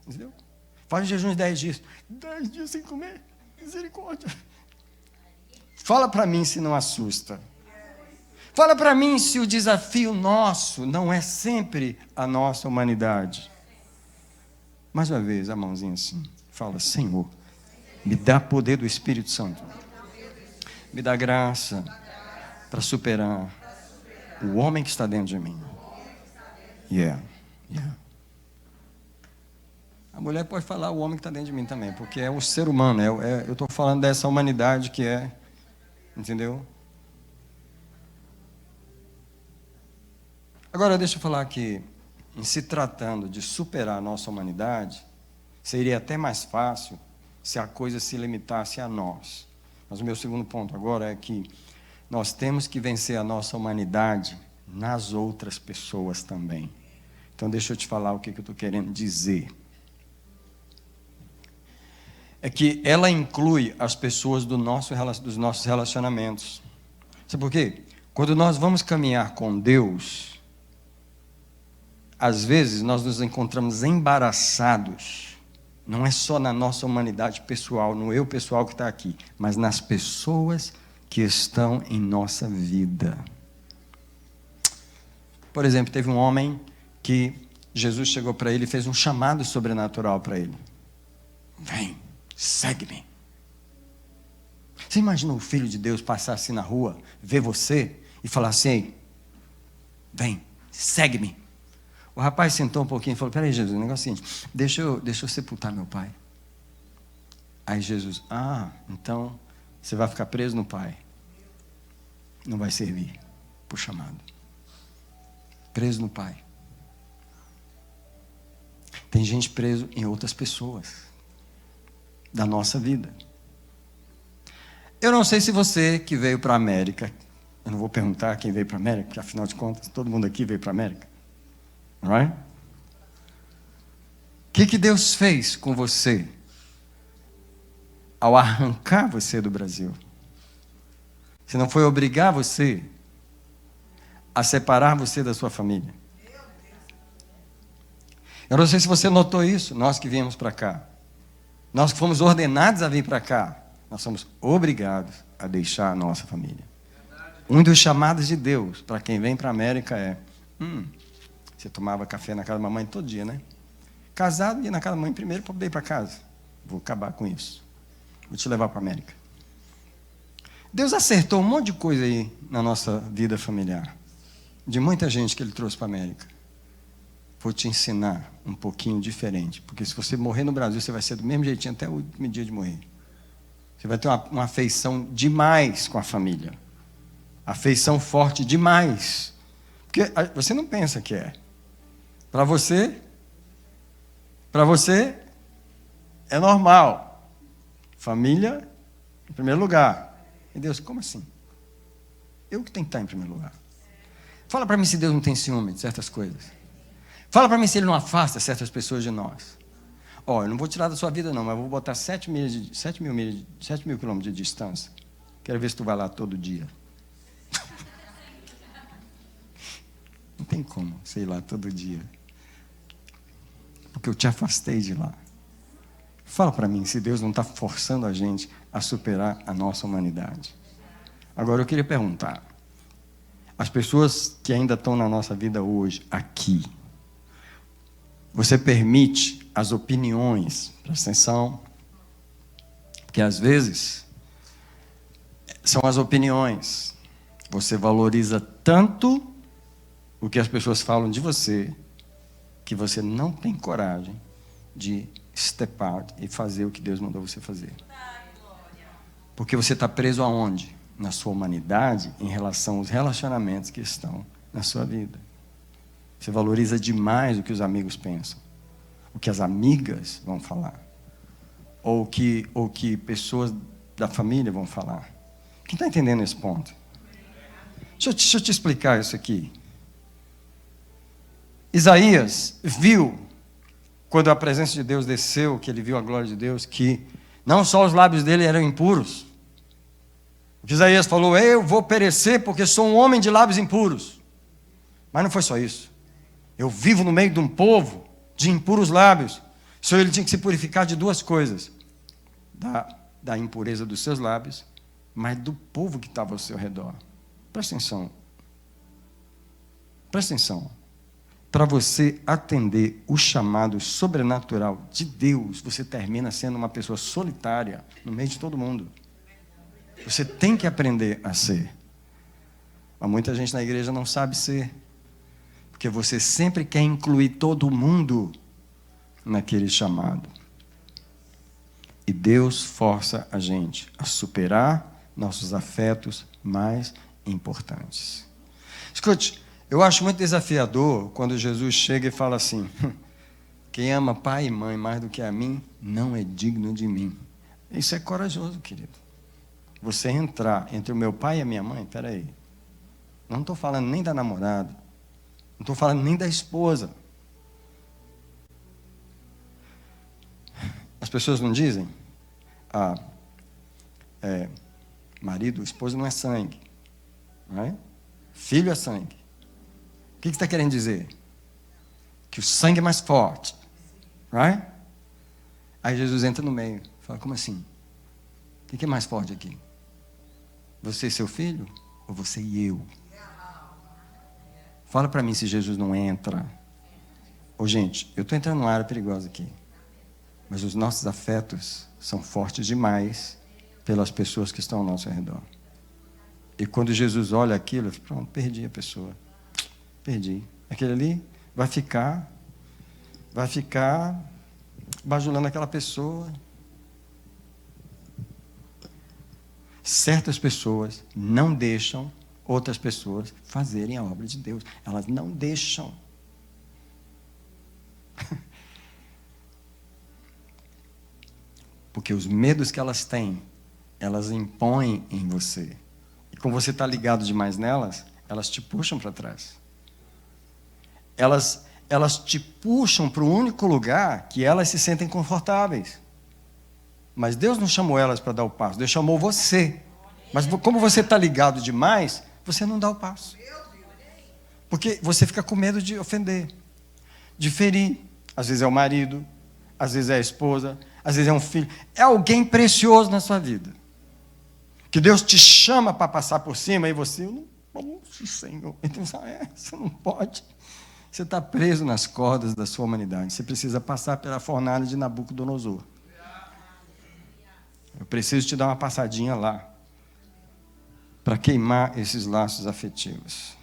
Entendeu? Faz um jejum de 10 dias. 10 dias sem comer. Misericórdia. Fala para mim se não assusta. Fala para mim se o desafio nosso não é sempre a nossa humanidade. Mais uma vez, a mãozinha assim. Fala, Senhor, me dá poder do Espírito Santo. Me dá graça para superar o homem que está dentro de mim. Yeah. A mulher pode falar o homem que está dentro de mim também, porque é o ser humano. Eu estou falando dessa humanidade que é, entendeu? Agora, deixa eu falar que, em se tratando de superar a nossa humanidade, seria até mais fácil se a coisa se limitasse a nós. Mas o meu segundo ponto agora é que nós temos que vencer a nossa humanidade nas outras pessoas também. Então, deixa eu te falar o que eu estou querendo dizer. É que ela inclui as pessoas dos nossos relacionamentos. Sabe por quê? Quando nós vamos caminhar com Deus, às vezes nós nos encontramos embaraçados, não é só na nossa humanidade pessoal, no eu pessoal que está aqui, mas nas pessoas que estão em nossa vida. Por exemplo, teve um homem que Jesus chegou para ele e fez um chamado sobrenatural para ele. Vem, segue-me. Você imagina o Filho de Deus passar assim na rua, ver você e falar assim, vem, segue-me. O rapaz sentou um pouquinho e falou, peraí Jesus, o negócio é o seguinte, deixa eu sepultar meu pai. Aí Jesus, então você vai ficar preso no pai. Não vai servir para o chamado. Preso no pai. Tem gente preso em outras pessoas da nossa vida. Eu não sei se você que veio para a América, eu não vou perguntar quem veio para a América, porque afinal de contas todo mundo aqui veio para a América. Right? O que Deus fez com você ao arrancar você do Brasil? Se não foi obrigar você a separar você da sua família. Eu não sei se você notou isso, nós que viemos para cá. Nós que fomos ordenados a vir para cá, nós somos obrigados a deixar a nossa família. Um dos chamados de Deus para quem vem para a América é... Você tomava café na casa da mamãe todo dia, né? Casado, ia na casa da mãe primeiro para poder ir para casa. Vou acabar com isso. Vou te levar para a América. Deus acertou um monte de coisa aí na nossa vida familiar. De muita gente que Ele trouxe para a América. Vou te ensinar um pouquinho diferente. Porque se você morrer no Brasil, você vai ser do mesmo jeitinho até o último dia de morrer. Você vai ter uma afeição demais com a família. Afeição forte demais. Porque você não pensa que é. Para você é normal. Família em primeiro lugar. E Deus, como assim? Eu que tenho que estar em primeiro lugar. Fala para mim se Deus não tem ciúme de certas coisas. Fala para mim se Ele não afasta certas pessoas de nós. Eu não vou tirar da sua vida não, mas vou botar 7 mil quilômetros de distância. Quero ver se tu vai lá todo dia. Não tem como você ir lá todo dia. Porque eu te afastei de lá. Fala para mim se Deus não está forçando a gente a superar a nossa humanidade. Agora eu queria perguntar. As pessoas que ainda estão na nossa vida hoje, aqui, você permite as opiniões, presta atenção, porque às vezes são as opiniões. Você valoriza tanto o que as pessoas falam de você, que você não tem coragem de step out e fazer o que Deus mandou você fazer. Porque você está preso aonde? Na sua humanidade, em relação aos relacionamentos que estão na sua vida. Você valoriza demais o que os amigos pensam, o que as amigas vão falar, ou que pessoas da família vão falar. Quem está entendendo esse ponto? Deixa eu te explicar isso aqui. Isaías viu, quando a presença de Deus desceu, que ele viu a glória de Deus, que não só os lábios dele eram impuros. O que Isaías falou, eu vou perecer porque sou um homem de lábios impuros. Mas não foi só isso. Eu vivo no meio de um povo de impuros lábios. Só ele tinha que se purificar de duas coisas. Da impureza dos seus lábios, mas do povo que estava ao seu redor. Presta atenção. Presta atenção. Para você atender o chamado sobrenatural de Deus, você termina sendo uma pessoa solitária no meio de todo mundo. Você tem que aprender a ser. Mas muita gente na igreja não sabe ser. Porque você sempre quer incluir todo mundo naquele chamado. E Deus força a gente a superar nossos afetos mais importantes. Escute, eu acho muito desafiador quando Jesus chega e fala assim, quem ama pai e mãe mais do que a mim, não é digno de mim. Isso é corajoso, querido. Você entrar entre o meu pai e a minha mãe, peraí. Não estou falando nem da namorada. Não estou falando nem da esposa. As pessoas não dizem, marido, esposa não é sangue. Não é? Filho é sangue. O que você está querendo dizer? Que o sangue é mais forte. Right? Aí Jesus entra no meio. Fala, como assim? O que é mais forte aqui? Você e seu filho? Ou você e eu? Fala para mim se Jesus não entra. Ô, gente, eu estou entrando numa área perigosa aqui. Mas os nossos afetos são fortes demais pelas pessoas que estão ao nosso redor. E quando Jesus olha aquilo, eu falo, pronto, perdi a pessoa. Perdi. Aquele ali vai ficar bajulando aquela pessoa. Certas pessoas não deixam outras pessoas fazerem a obra de Deus. Elas não deixam. Porque os medos que elas têm, elas impõem em você. E como você está ligado demais nelas, elas te puxam para trás. Elas te puxam para o único lugar que elas se sentem confortáveis. Mas Deus não chamou elas para dar o passo, Deus chamou você. Mas como você está ligado demais, você não dá o passo. Porque você fica com medo de ofender, de ferir. Às vezes é o marido, às vezes é a esposa, às vezes é um filho. É alguém precioso na sua vida. Que Deus te chama para passar por cima e você, eu não posso, Senhor. Então, você não pode. Você está preso nas cordas da sua humanidade. Você precisa passar pela fornalha de Nabucodonosor. Eu preciso te dar uma passadinha lá, para queimar esses laços afetivos.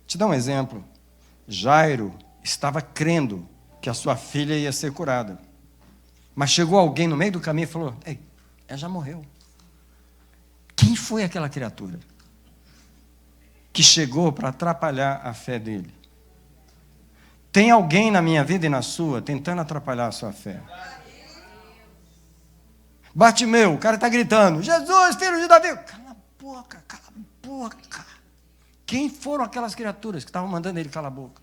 Te dar um exemplo. Jairo estava crendo que a sua filha ia ser curada. Mas chegou alguém no meio do caminho e falou, ei, ela já morreu. Quem foi aquela criatura que chegou para atrapalhar a fé dele? Tem alguém na minha vida e na sua tentando atrapalhar a sua fé? Bartimeu, o cara está gritando, Jesus, filho de Davi. Cala a boca, cala a boca. Quem foram aquelas criaturas que estavam mandando ele calar a boca?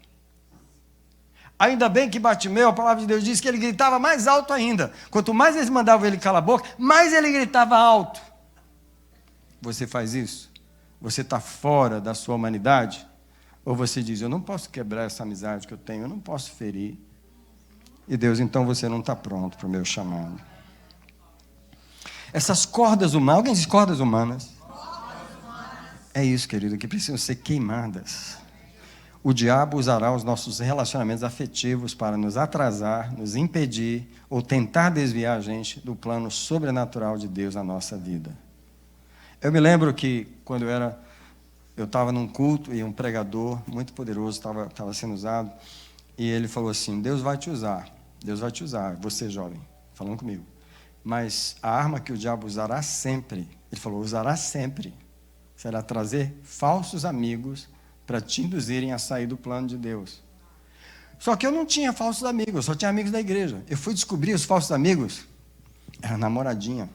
Ainda bem que Bartimeu, a palavra de Deus diz que ele gritava mais alto ainda. Quanto mais eles mandavam ele calar a boca, mais ele gritava alto. Você faz isso? Você está fora da sua humanidade? Ou você diz, eu não posso quebrar essa amizade que eu tenho, eu não posso ferir. E Deus, então você não está pronto para o meu chamado. Essas cordas humanas, alguém diz cordas humanas? É isso, querido, que precisam ser queimadas. O diabo usará os nossos relacionamentos afetivos para nos atrasar, nos impedir ou tentar desviar a gente do plano sobrenatural de Deus na nossa vida. Eu me lembro que quando eu estava num culto e um pregador muito poderoso estava sendo usado, e ele falou assim: Deus vai te usar, você jovem, falando comigo, mas a arma que o diabo usará sempre, ele falou, usará sempre, será trazer falsos amigos para te induzirem a sair do plano de Deus. Só que eu não tinha falsos amigos, eu só tinha amigos da igreja. Eu fui descobrir os falsos amigos, era namoradinha.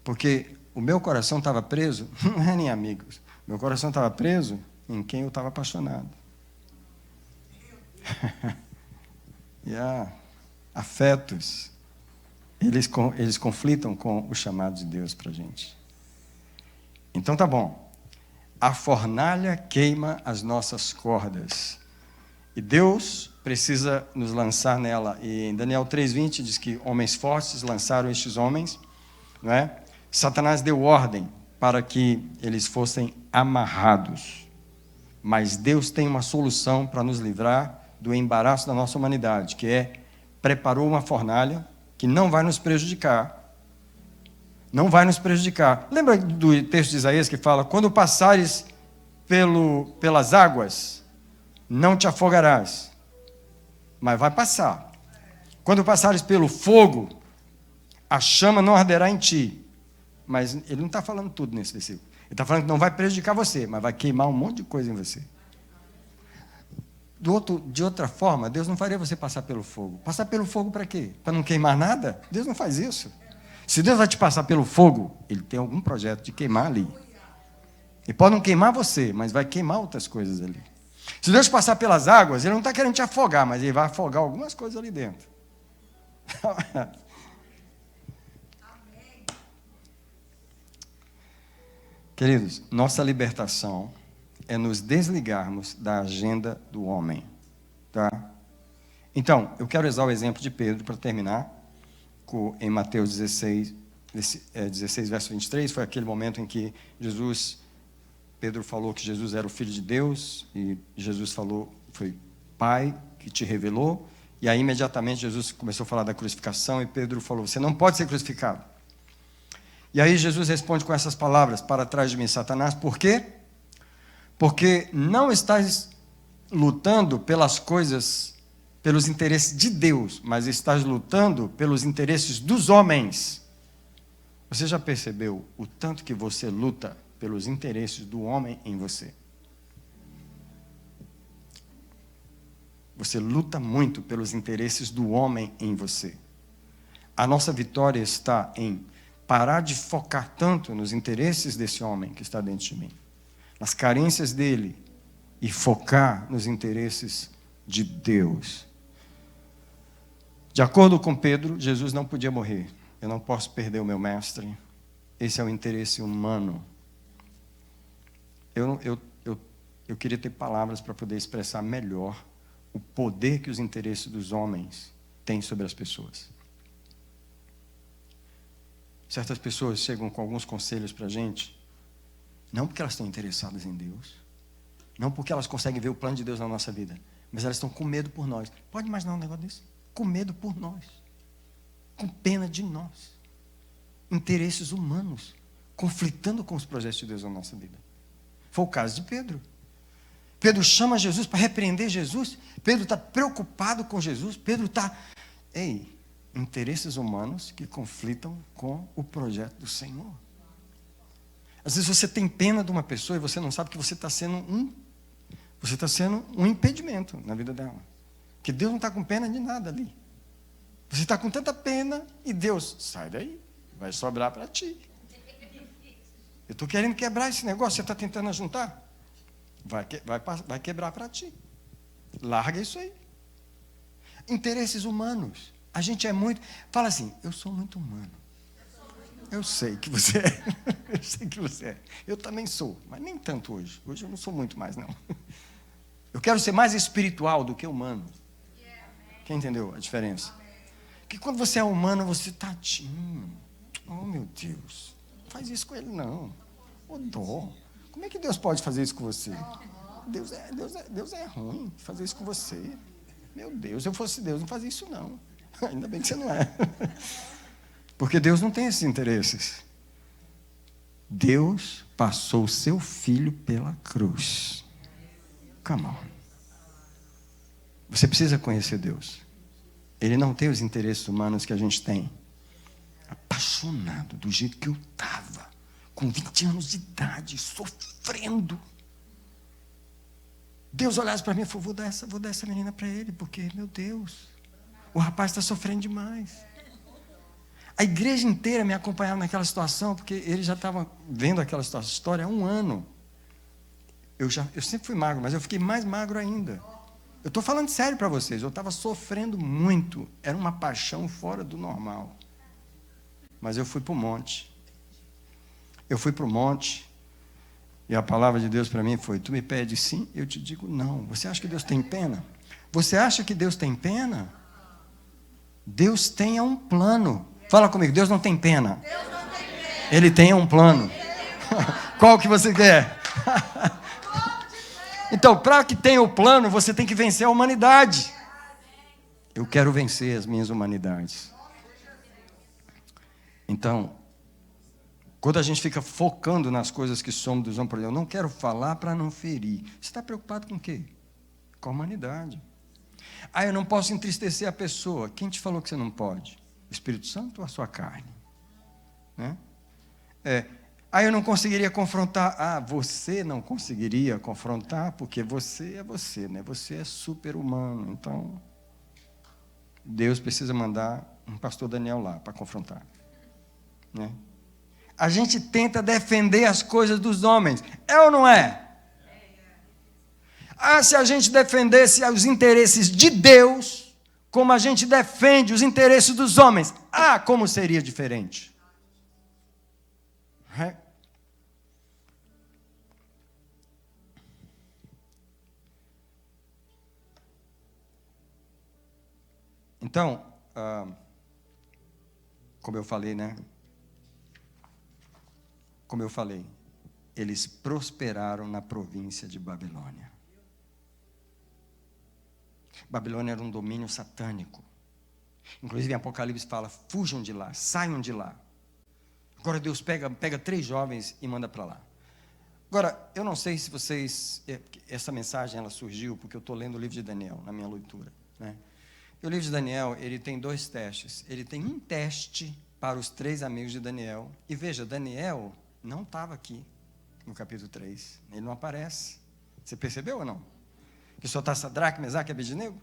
Porque o meu coração estava preso, não era em amigos, meu coração estava preso em quem eu estava apaixonado. Afetos, eles conflitam com o chamado de Deus para a gente. Então tá bom. A fornalha queima as nossas cordas. E Deus precisa nos lançar nela. E em Daniel 3:20 diz que homens fortes lançaram estes homens, não é? Satanás deu ordem para que eles fossem amarrados. Mas Deus tem uma solução para nos livrar do embaraço da nossa humanidade, que é, preparou uma fornalha que não vai nos prejudicar. Não vai nos prejudicar. Lembra do texto de Isaías que fala, quando passares pelas águas, não te afogarás. Mas vai passar. Quando passares pelo fogo, a chama não arderá em ti. Mas ele não está falando tudo nesse versículo. Ele está falando que não vai prejudicar você, mas vai queimar um monte de coisa em você. De outra forma, Deus não faria você passar pelo fogo. Passar pelo fogo para quê? Para não queimar nada? Deus não faz isso. Se Deus vai te passar pelo fogo, Ele tem algum projeto de queimar ali. Ele pode não queimar você, mas vai queimar outras coisas ali. Se Deus te passar pelas águas, Ele não está querendo te afogar, mas Ele vai afogar algumas coisas ali dentro. Queridos, nossa libertação é nos desligarmos da agenda do homem. Tá? Então, eu quero usar o exemplo de Pedro para terminar. Em Mateus 16, verso 23, foi aquele momento em que Pedro falou que Jesus era o Filho de Deus, e Jesus falou, foi Pai que te revelou, e aí imediatamente Jesus começou a falar da crucificação, e Pedro falou, você não pode ser crucificado. E aí Jesus responde com essas palavras, para trás de mim, Satanás, por quê? Porque não estás lutando pelas coisas, pelos interesses de Deus, mas estás lutando pelos interesses dos homens. Você já percebeu o tanto que você luta pelos interesses do homem em você? Você luta muito pelos interesses do homem em você. A nossa vitória está em parar de focar tanto nos interesses desse homem que está dentro de mim, nas carências dele, e focar nos interesses de Deus. De acordo com Pedro, Jesus não podia morrer. Eu não posso perder o meu mestre. Esse é o interesse humano. Eu queria ter palavras para poder expressar melhor o poder que os interesses dos homens têm sobre as pessoas. Certas pessoas chegam com alguns conselhos para a gente, não porque elas estão interessadas em Deus, não porque elas conseguem ver o plano de Deus na nossa vida, mas elas estão com medo por nós. Pode imaginar um negócio desse? Com medo por nós, com pena de nós, interesses humanos, conflitando com os projetos de Deus na nossa vida. Foi o caso de Pedro. Pedro chama Jesus para repreender Jesus. Pedro está preocupado com Jesus. Pedro está... interesses humanos que conflitam com o projeto do Senhor. Às vezes você tem pena de uma pessoa e você não sabe que você está sendo um impedimento na vida dela. Porque Deus não está com pena de nada ali. Você está com tanta pena e Deus, sai daí, vai sobrar para ti. Eu estou querendo quebrar esse negócio, você está tentando juntar? Vai quebrar para ti. Larga isso aí. Interesses humanos. A gente é muito... Fala assim, eu sou muito humano. Eu sei que você é. Eu sei que você é. Eu também sou, mas nem tanto hoje. Hoje eu não sou muito mais, não. Eu quero ser mais espiritual do que humano. Quem entendeu a diferença? Porque quando você é humano, você está... Oh, meu Deus. Não faz isso com ele, não. Ô, dó. Como é que Deus pode fazer isso com você? Deus é ruim fazer isso com você. Meu Deus, se eu fosse Deus, não fazia isso não. Ainda bem que você não é. Porque Deus não tem esses interesses. Deus passou o seu filho pela cruz. Come on. Você precisa conhecer Deus. Ele não tem os interesses humanos que a gente tem. Apaixonado do jeito que eu estava, com 20 anos de idade, sofrendo. Deus olhasse para mim e falou, vou dar essa menina para ele, porque, meu Deus, o rapaz está sofrendo demais. A igreja inteira me acompanhava naquela situação, porque ele já estava vendo aquela história há 1 ano. Eu sempre fui magro, mas eu fiquei mais magro ainda. Eu estou falando sério para vocês, eu estava sofrendo muito, era uma paixão fora do normal. Mas eu fui para o monte. E a palavra de Deus para mim foi, tu me pedes sim, eu te digo não. Você acha que Deus tem pena? Você acha que Deus tem pena? Deus tem um plano. Fala comigo, Deus não tem pena. Deus não tem pena. Ele tem um plano. Qual que você quer? Então, para que tenha o plano, você tem que vencer a humanidade. Eu quero vencer as minhas humanidades. Então, quando a gente fica focando nas coisas que somos dos homens, por exemplo, eu não quero falar para não ferir. Você está preocupado com o quê? Com a humanidade. Eu não posso entristecer a pessoa. Quem te falou que você não pode? O Espírito Santo ou a sua carne? Né? Eu não conseguiria confrontar. Você não conseguiria confrontar, porque você é você, né? Você é super-humano. Então, Deus precisa mandar um pastor Daniel lá para confrontar. Né? A gente tenta defender as coisas dos homens. É ou não é? Se a gente defendesse os interesses de Deus, como a gente defende os interesses dos homens, como seria diferente? Então, como eu falei, né? Como eu falei, eles prosperaram na província de Babilônia. Babilônia era um domínio satânico. Inclusive em Apocalipse fala, fujam de lá, saiam de lá. Agora Deus pega 3 jovens e manda para lá. Agora, eu não sei se vocês... Essa mensagem ela surgiu porque eu estou lendo o livro de Daniel, na minha leitura. Né? E o livro de Daniel, ele tem 2 testes. Ele tem um teste para os 3 amigos de Daniel. E veja, Daniel não estava aqui no capítulo 3. Ele não aparece. Você percebeu ou não? Que só está Sadraque, Mesaque e Abednego?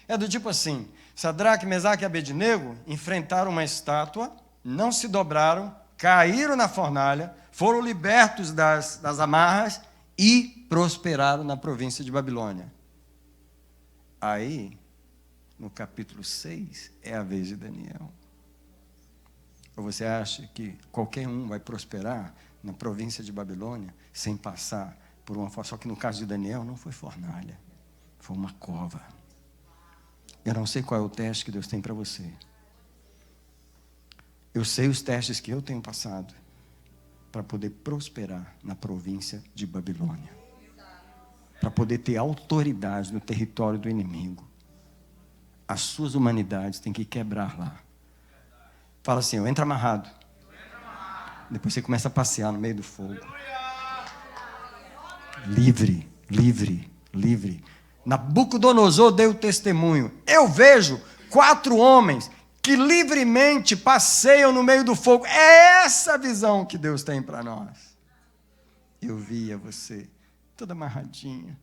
É do tipo assim, Sadraque, Mesaque e Abednego enfrentaram uma estátua, não se dobraram, caíram na fornalha, foram libertos das amarras e prosperaram na província de Babilônia. Aí, no capítulo 6, é a vez de Daniel. Ou você acha que qualquer um vai prosperar na província de Babilônia sem passar por uma fornalha? Só que no caso de Daniel não foi fornalha, foi uma cova. Eu não sei qual é o teste que Deus tem para você. Eu sei os testes que eu tenho passado para poder prosperar na província de Babilônia. Para poder ter autoridade no território do inimigo. As suas humanidades têm que quebrar lá. Fala assim, eu entro amarrado. Depois você começa a passear no meio do fogo. Livre, livre, livre. Nabucodonosor deu testemunho. Eu vejo 4 homens que livremente passeiam no meio do fogo. É essa a visão que Deus tem para nós. Eu via você toda amarradinha,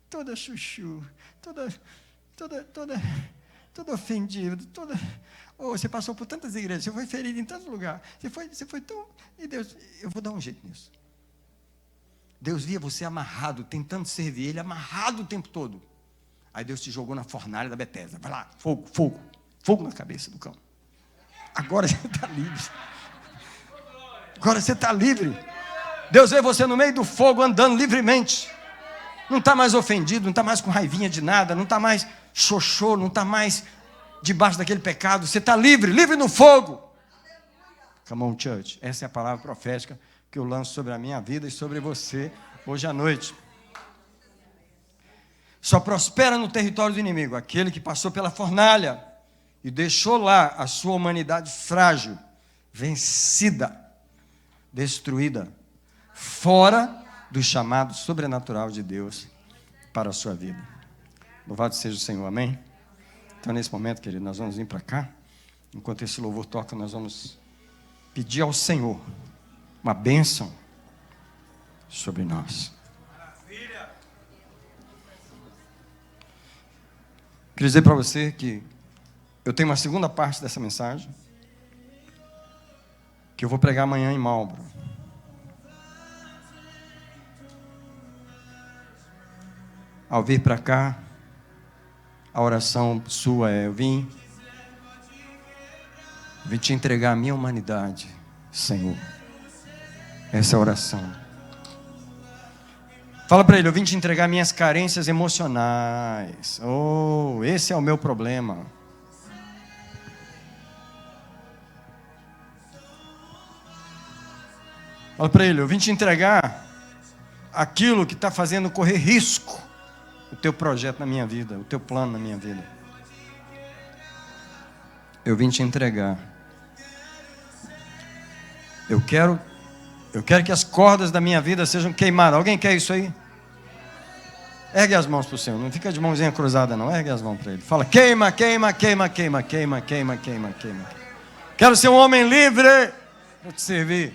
toda chuchu, toda ofendida, você passou por tantas igrejas, você foi ferido em tantos lugares, você foi tão... E Deus, eu vou dar um jeito nisso. Deus via você amarrado, tentando servir Ele, amarrado o tempo todo. Aí Deus te jogou na fornalha da Betesda. Vai lá, fogo na cabeça do cão. Agora você está livre. Agora você está livre. Deus vê você no meio do fogo, andando livremente. Não está mais ofendido, não está mais com raivinha de nada, não está mais xoxô, não está mais debaixo daquele pecado. Você está livre, livre no fogo. Come on, church. Essa é a palavra profética que eu lanço sobre a minha vida e sobre você hoje à noite. Só prospera no território do inimigo aquele que passou pela fornalha e deixou lá a sua humanidade frágil, vencida, destruída, fora do chamado sobrenatural de Deus para a sua vida. Louvado seja o Senhor, amém? Então, nesse momento, querido, nós vamos vir para cá. Enquanto esse louvor toca, nós vamos pedir ao Senhor uma bênção sobre nós. Queria dizer para você que eu tenho uma segunda parte dessa mensagem, que eu vou pregar amanhã em Marlboro. Ao vir para cá, a oração sua é: eu vim te entregar a minha humanidade, Senhor. Essa é a oração. Fala para ele: eu vim te entregar minhas carências emocionais. Oh, esse é o meu problema. Fala para ele: eu vim te entregar aquilo que está fazendo correr risco o teu projeto na minha vida, o teu plano na minha vida. Eu vim te entregar. Eu quero que as cordas da minha vida sejam queimadas. Alguém quer isso aí? Ergue as mãos para o Senhor. Não fica de mãozinha cruzada, não. Ergue as mãos para Ele. Fala: queima, queima, queima, queima, queima, queima, queima, queima. Quero ser um homem livre para te servir.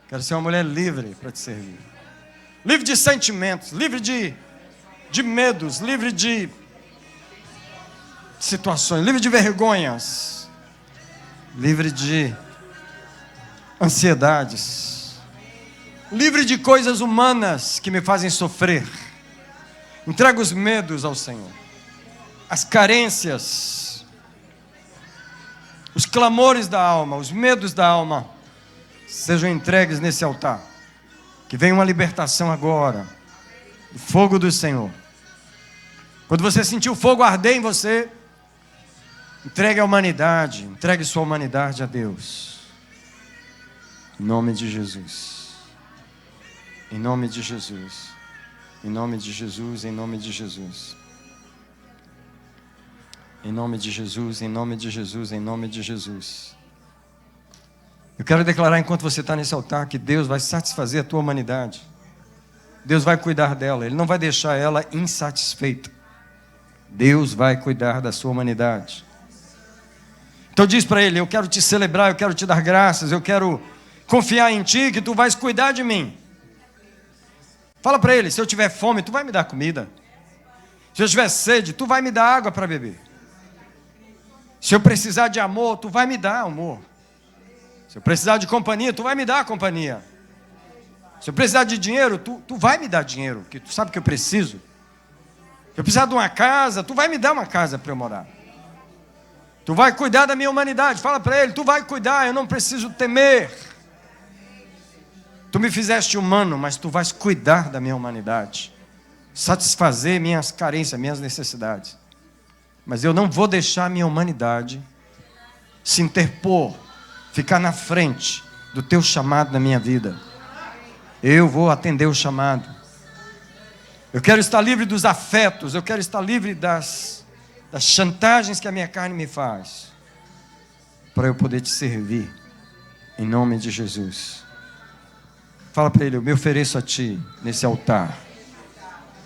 Quero ser uma mulher livre para te servir. Livre de sentimentos, livre de medos, livre de situações, livre de vergonhas, livre de ansiedades, livre de coisas humanas que me fazem sofrer. Entrego os medos ao Senhor, as carências, os clamores da alma, os medos da alma, sejam entregues nesse altar. Que venha uma libertação agora, o fogo do Senhor. Quando você sentir o fogo arder em você, entregue a humanidade, entregue sua humanidade a Deus. Em nome de Jesus. Em nome de Jesus. Em nome de Jesus, em nome de Jesus. Em nome de Jesus, em nome de Jesus, em nome de Jesus. Eu quero declarar, enquanto você está nesse altar, que Deus vai satisfazer a tua humanidade. Deus vai cuidar dela, Ele não vai deixar ela insatisfeita. Deus vai cuidar da sua humanidade. Então diz para Ele: eu quero te celebrar, eu quero te dar graças, eu quero confiar em Ti, que Tu vais cuidar de mim. Fala para Ele: se eu tiver fome, Tu vai me dar comida. Se eu tiver sede, Tu vai me dar água para beber. Se eu precisar de amor, Tu vai me dar amor. Se eu precisar de companhia, Tu vai me dar companhia. Se eu precisar de dinheiro, tu vai me dar dinheiro, porque Tu sabe que eu preciso. Se eu precisar de uma casa, Tu vai me dar uma casa para eu morar. Tu vai cuidar da minha humanidade. Fala para Ele: Tu vai cuidar, eu não preciso temer. Tu me fizeste humano, mas Tu vais cuidar da minha humanidade, satisfazer minhas carências, minhas necessidades. Mas eu não vou deixar a minha humanidade se interpor, ficar na frente do Teu chamado na minha vida. Eu vou atender o chamado. Eu quero estar livre dos afetos, eu quero estar livre das chantagens que a minha carne me faz, para eu poder Te servir, em nome de Jesus. Fala para Ele: eu me ofereço a Ti nesse altar.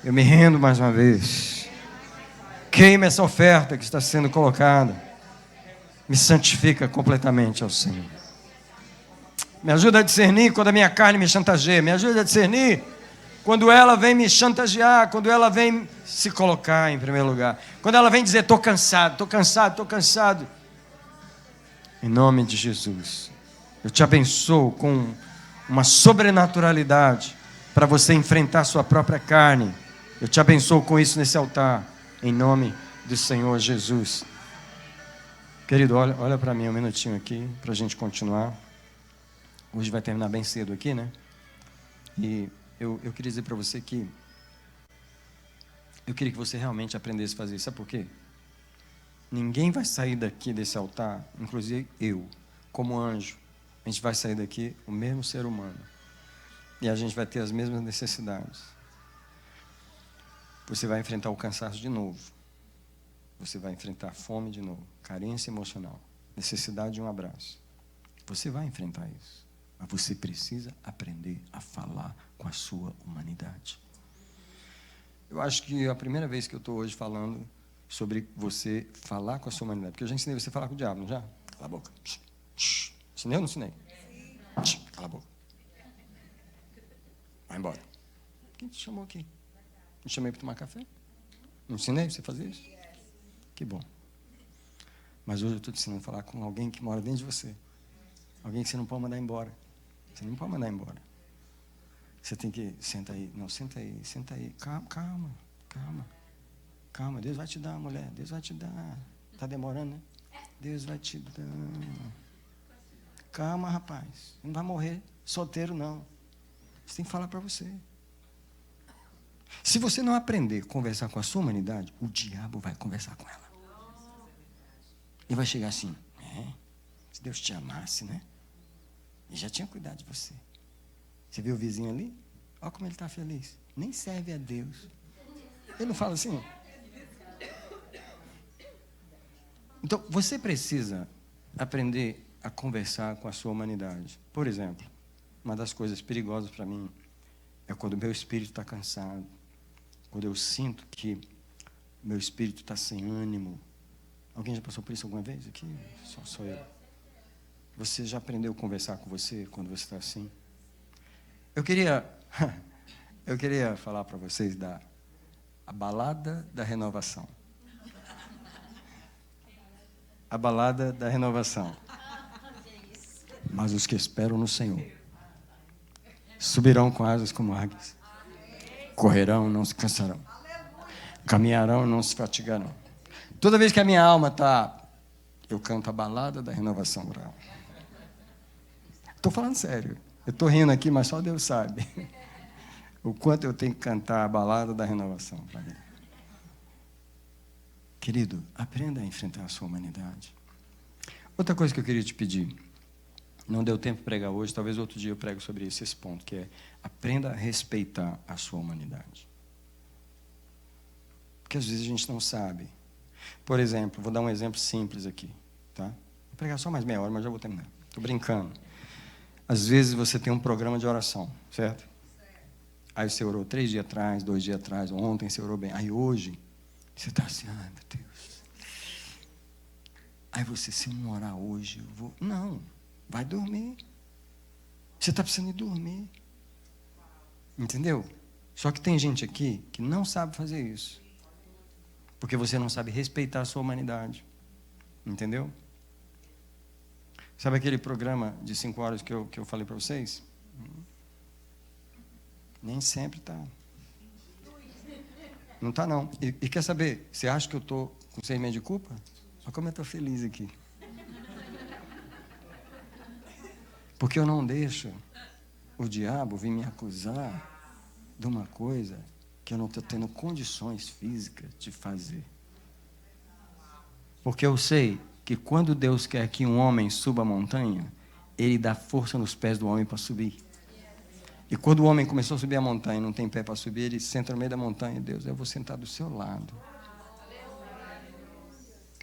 Eu me rendo mais uma vez. Queima essa oferta que está sendo colocada. Me santifica completamente ao Senhor. Me ajuda a discernir quando a minha carne me chantageia. Me ajuda a discernir quando ela vem me chantagear, quando ela vem se colocar em primeiro lugar. Quando ela vem dizer: estou cansado, estou cansado, estou cansado. Em nome de Jesus, eu te abençoo com uma sobrenaturalidade para você enfrentar a sua própria carne. Eu te abençoo com isso nesse altar, em nome do Senhor Jesus. Querido, olha para mim um minutinho aqui, para a gente continuar. Hoje vai terminar bem cedo aqui, né? E eu queria dizer para você que eu queria que você realmente aprendesse a fazer isso. Sabe por quê? Ninguém vai sair daqui desse altar, inclusive eu, como anjo. A gente vai sair daqui o mesmo ser humano. E a gente vai ter as mesmas necessidades. Você vai enfrentar o cansaço de novo. Você vai enfrentar a fome de novo, carência emocional, necessidade de um abraço. Você vai enfrentar isso. Mas você precisa aprender a falar com a sua humanidade. Eu acho que é a primeira vez que eu estou hoje falando sobre você falar com a sua humanidade. Porque eu já ensinei você a falar com o diabo, não já? Cala a boca. Ensinei ou não ensinei? Cala a boca. Vai embora. Quem te chamou aqui? Me chamei para tomar café? Não ensinei você a fazer isso? Que bom. Mas hoje eu estou te ensinando a falar com alguém que mora dentro de você. Alguém que você não pode mandar embora. Você não pode mandar embora. Você tem que... Senta aí. Não, senta aí. Senta aí. Calma, calma. Calma. Calma. Deus vai te dar, mulher. Deus vai te dar. Está demorando, né? Deus vai te dar. Calma, rapaz. Não vai morrer solteiro, não. Você tem que falar para você. Se você não aprender a conversar com a sua humanidade, o diabo vai conversar com ela. E vai chegar assim, se Deus te amasse, né? E já tinha cuidado de você. Você viu o vizinho ali? Olha como ele está feliz. Nem serve a Deus. Ele não fala assim? Então, você precisa aprender a conversar com a sua humanidade. Por exemplo, uma das coisas perigosas para mim é quando o meu espírito está cansado. Quando eu sinto que meu espírito está sem ânimo. Alguém já passou por isso alguma vez aqui? Só eu. Você já aprendeu a conversar com você quando você está assim? Eu queria falar para vocês a balada da renovação. A balada da renovação. Mas os que esperam no Senhor subirão com asas como águias. Correrão e não se cansarão. Caminharão e não se fatigarão. Toda vez que a minha alma está, eu canto a balada da renovação para ela. Estou falando sério. Eu estou rindo aqui, mas só Deus sabe o quanto eu tenho que cantar a balada da renovação para mim. Querido, aprenda a enfrentar a sua humanidade. Outra coisa que eu queria te pedir, não deu tempo de pregar hoje, talvez outro dia eu prego sobre esse ponto, que é aprenda a respeitar a sua humanidade. Porque às vezes a gente não sabe. Por exemplo, vou dar um exemplo simples aqui, tá? Vou pregar só mais meia hora, mas já vou terminar. Estou brincando. Às vezes você tem um programa de oração, certo? Aí você orou 3 dias atrás, 2 dias atrás, ontem você orou bem. Aí hoje, você está assim, ai meu Deus. Aí você, se eu não orar hoje, eu vou... Não, vai dormir. Você está precisando de dormir. Entendeu? Só que tem gente aqui que não sabe fazer isso. Porque você não sabe respeitar a sua humanidade. Entendeu? Sabe aquele programa de 5 horas que eu falei para vocês? Nem sempre está. Não está, não. E quer saber? Você acha que eu estou com sentimento de culpa? Olha como eu estou feliz aqui. Porque eu não deixo o diabo vir me acusar de uma coisa que eu não estou tendo condições físicas de fazer. Porque eu sei que quando Deus quer que um homem suba a montanha, Ele dá força nos pés do homem para subir. E quando o homem começou a subir a montanha e não tem pé para subir, ele senta no meio da montanha. Deus, eu vou sentar do seu lado.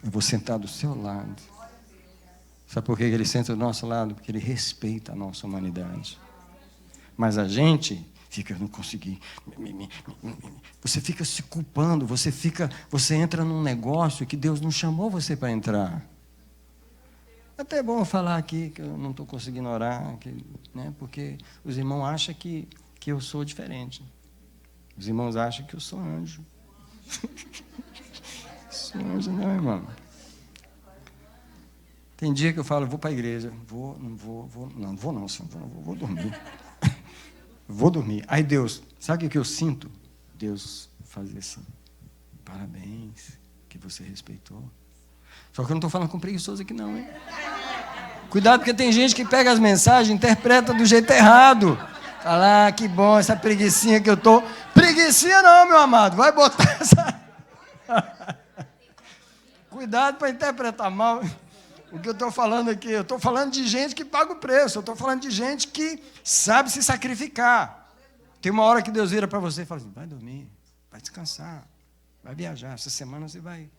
Eu vou sentar do seu lado. Sabe por que ele senta do nosso lado? Porque ele respeita a nossa humanidade. Mas a gente fica, eu não consegui. Você fica se culpando, você entra num negócio que Deus não chamou você para entrar. Até é bom falar aqui que eu não estou conseguindo orar, né, porque os irmãos acham que eu sou diferente. Os irmãos acham que eu sou anjo. Sou anjo não, irmão. Tem dia que eu falo, vou para a igreja. Não vou, senhor, vou dormir. Vou dormir. Aí Deus, sabe o que eu sinto? Deus fazia assim, parabéns, que você respeitou. Só que eu não estou falando com preguiçoso aqui não, hein? Cuidado, porque tem gente que pega as mensagens e interpreta do jeito errado. Fala, que bom, essa preguicinha que eu estou. Preguicinha não, meu amado, vai botar essa... Cuidado para interpretar mal. o que eu estou falando aqui. Eu estou falando de gente que paga o preço. Eu estou falando de gente que sabe se sacrificar. Tem uma hora que Deus vira para você e fala assim, vai dormir, vai descansar, vai viajar. Essa semana você vai...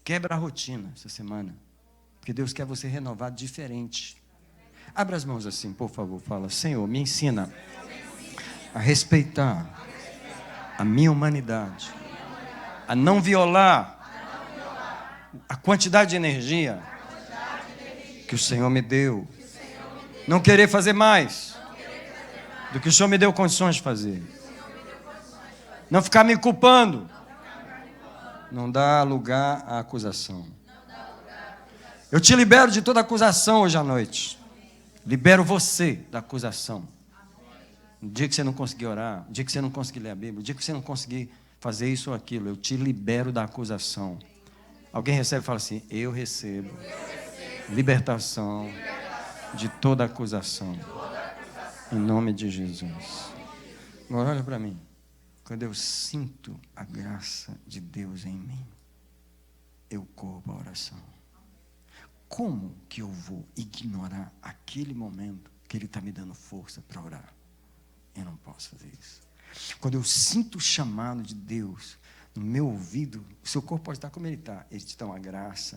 Quebra a rotina essa semana. Porque Deus quer você renovado diferente. Abra as mãos assim, por favor. Fala, Senhor, me ensina a respeitar a minha humanidade, a não violar a quantidade de energia que o Senhor me deu, não querer fazer mais do que o Senhor me deu condições de fazer, não ficar me culpando, não dá lugar à acusação. Eu te libero de toda acusação hoje à noite. Libero você da acusação. No dia que você não conseguir orar, no dia que você não conseguir ler a Bíblia, no dia que você não conseguir fazer isso ou aquilo, eu te libero da acusação. Alguém recebe e fala assim, eu recebo libertação de toda acusação. Em nome de Jesus. Agora olha para mim. Quando eu sinto a graça de Deus em mim, eu corro para a oração. Como que eu vou ignorar aquele momento que Ele está me dando força para orar? Eu não posso fazer isso. Quando eu sinto o chamado de Deus no meu ouvido, o seu corpo pode estar como ele está. Ele te dá uma graça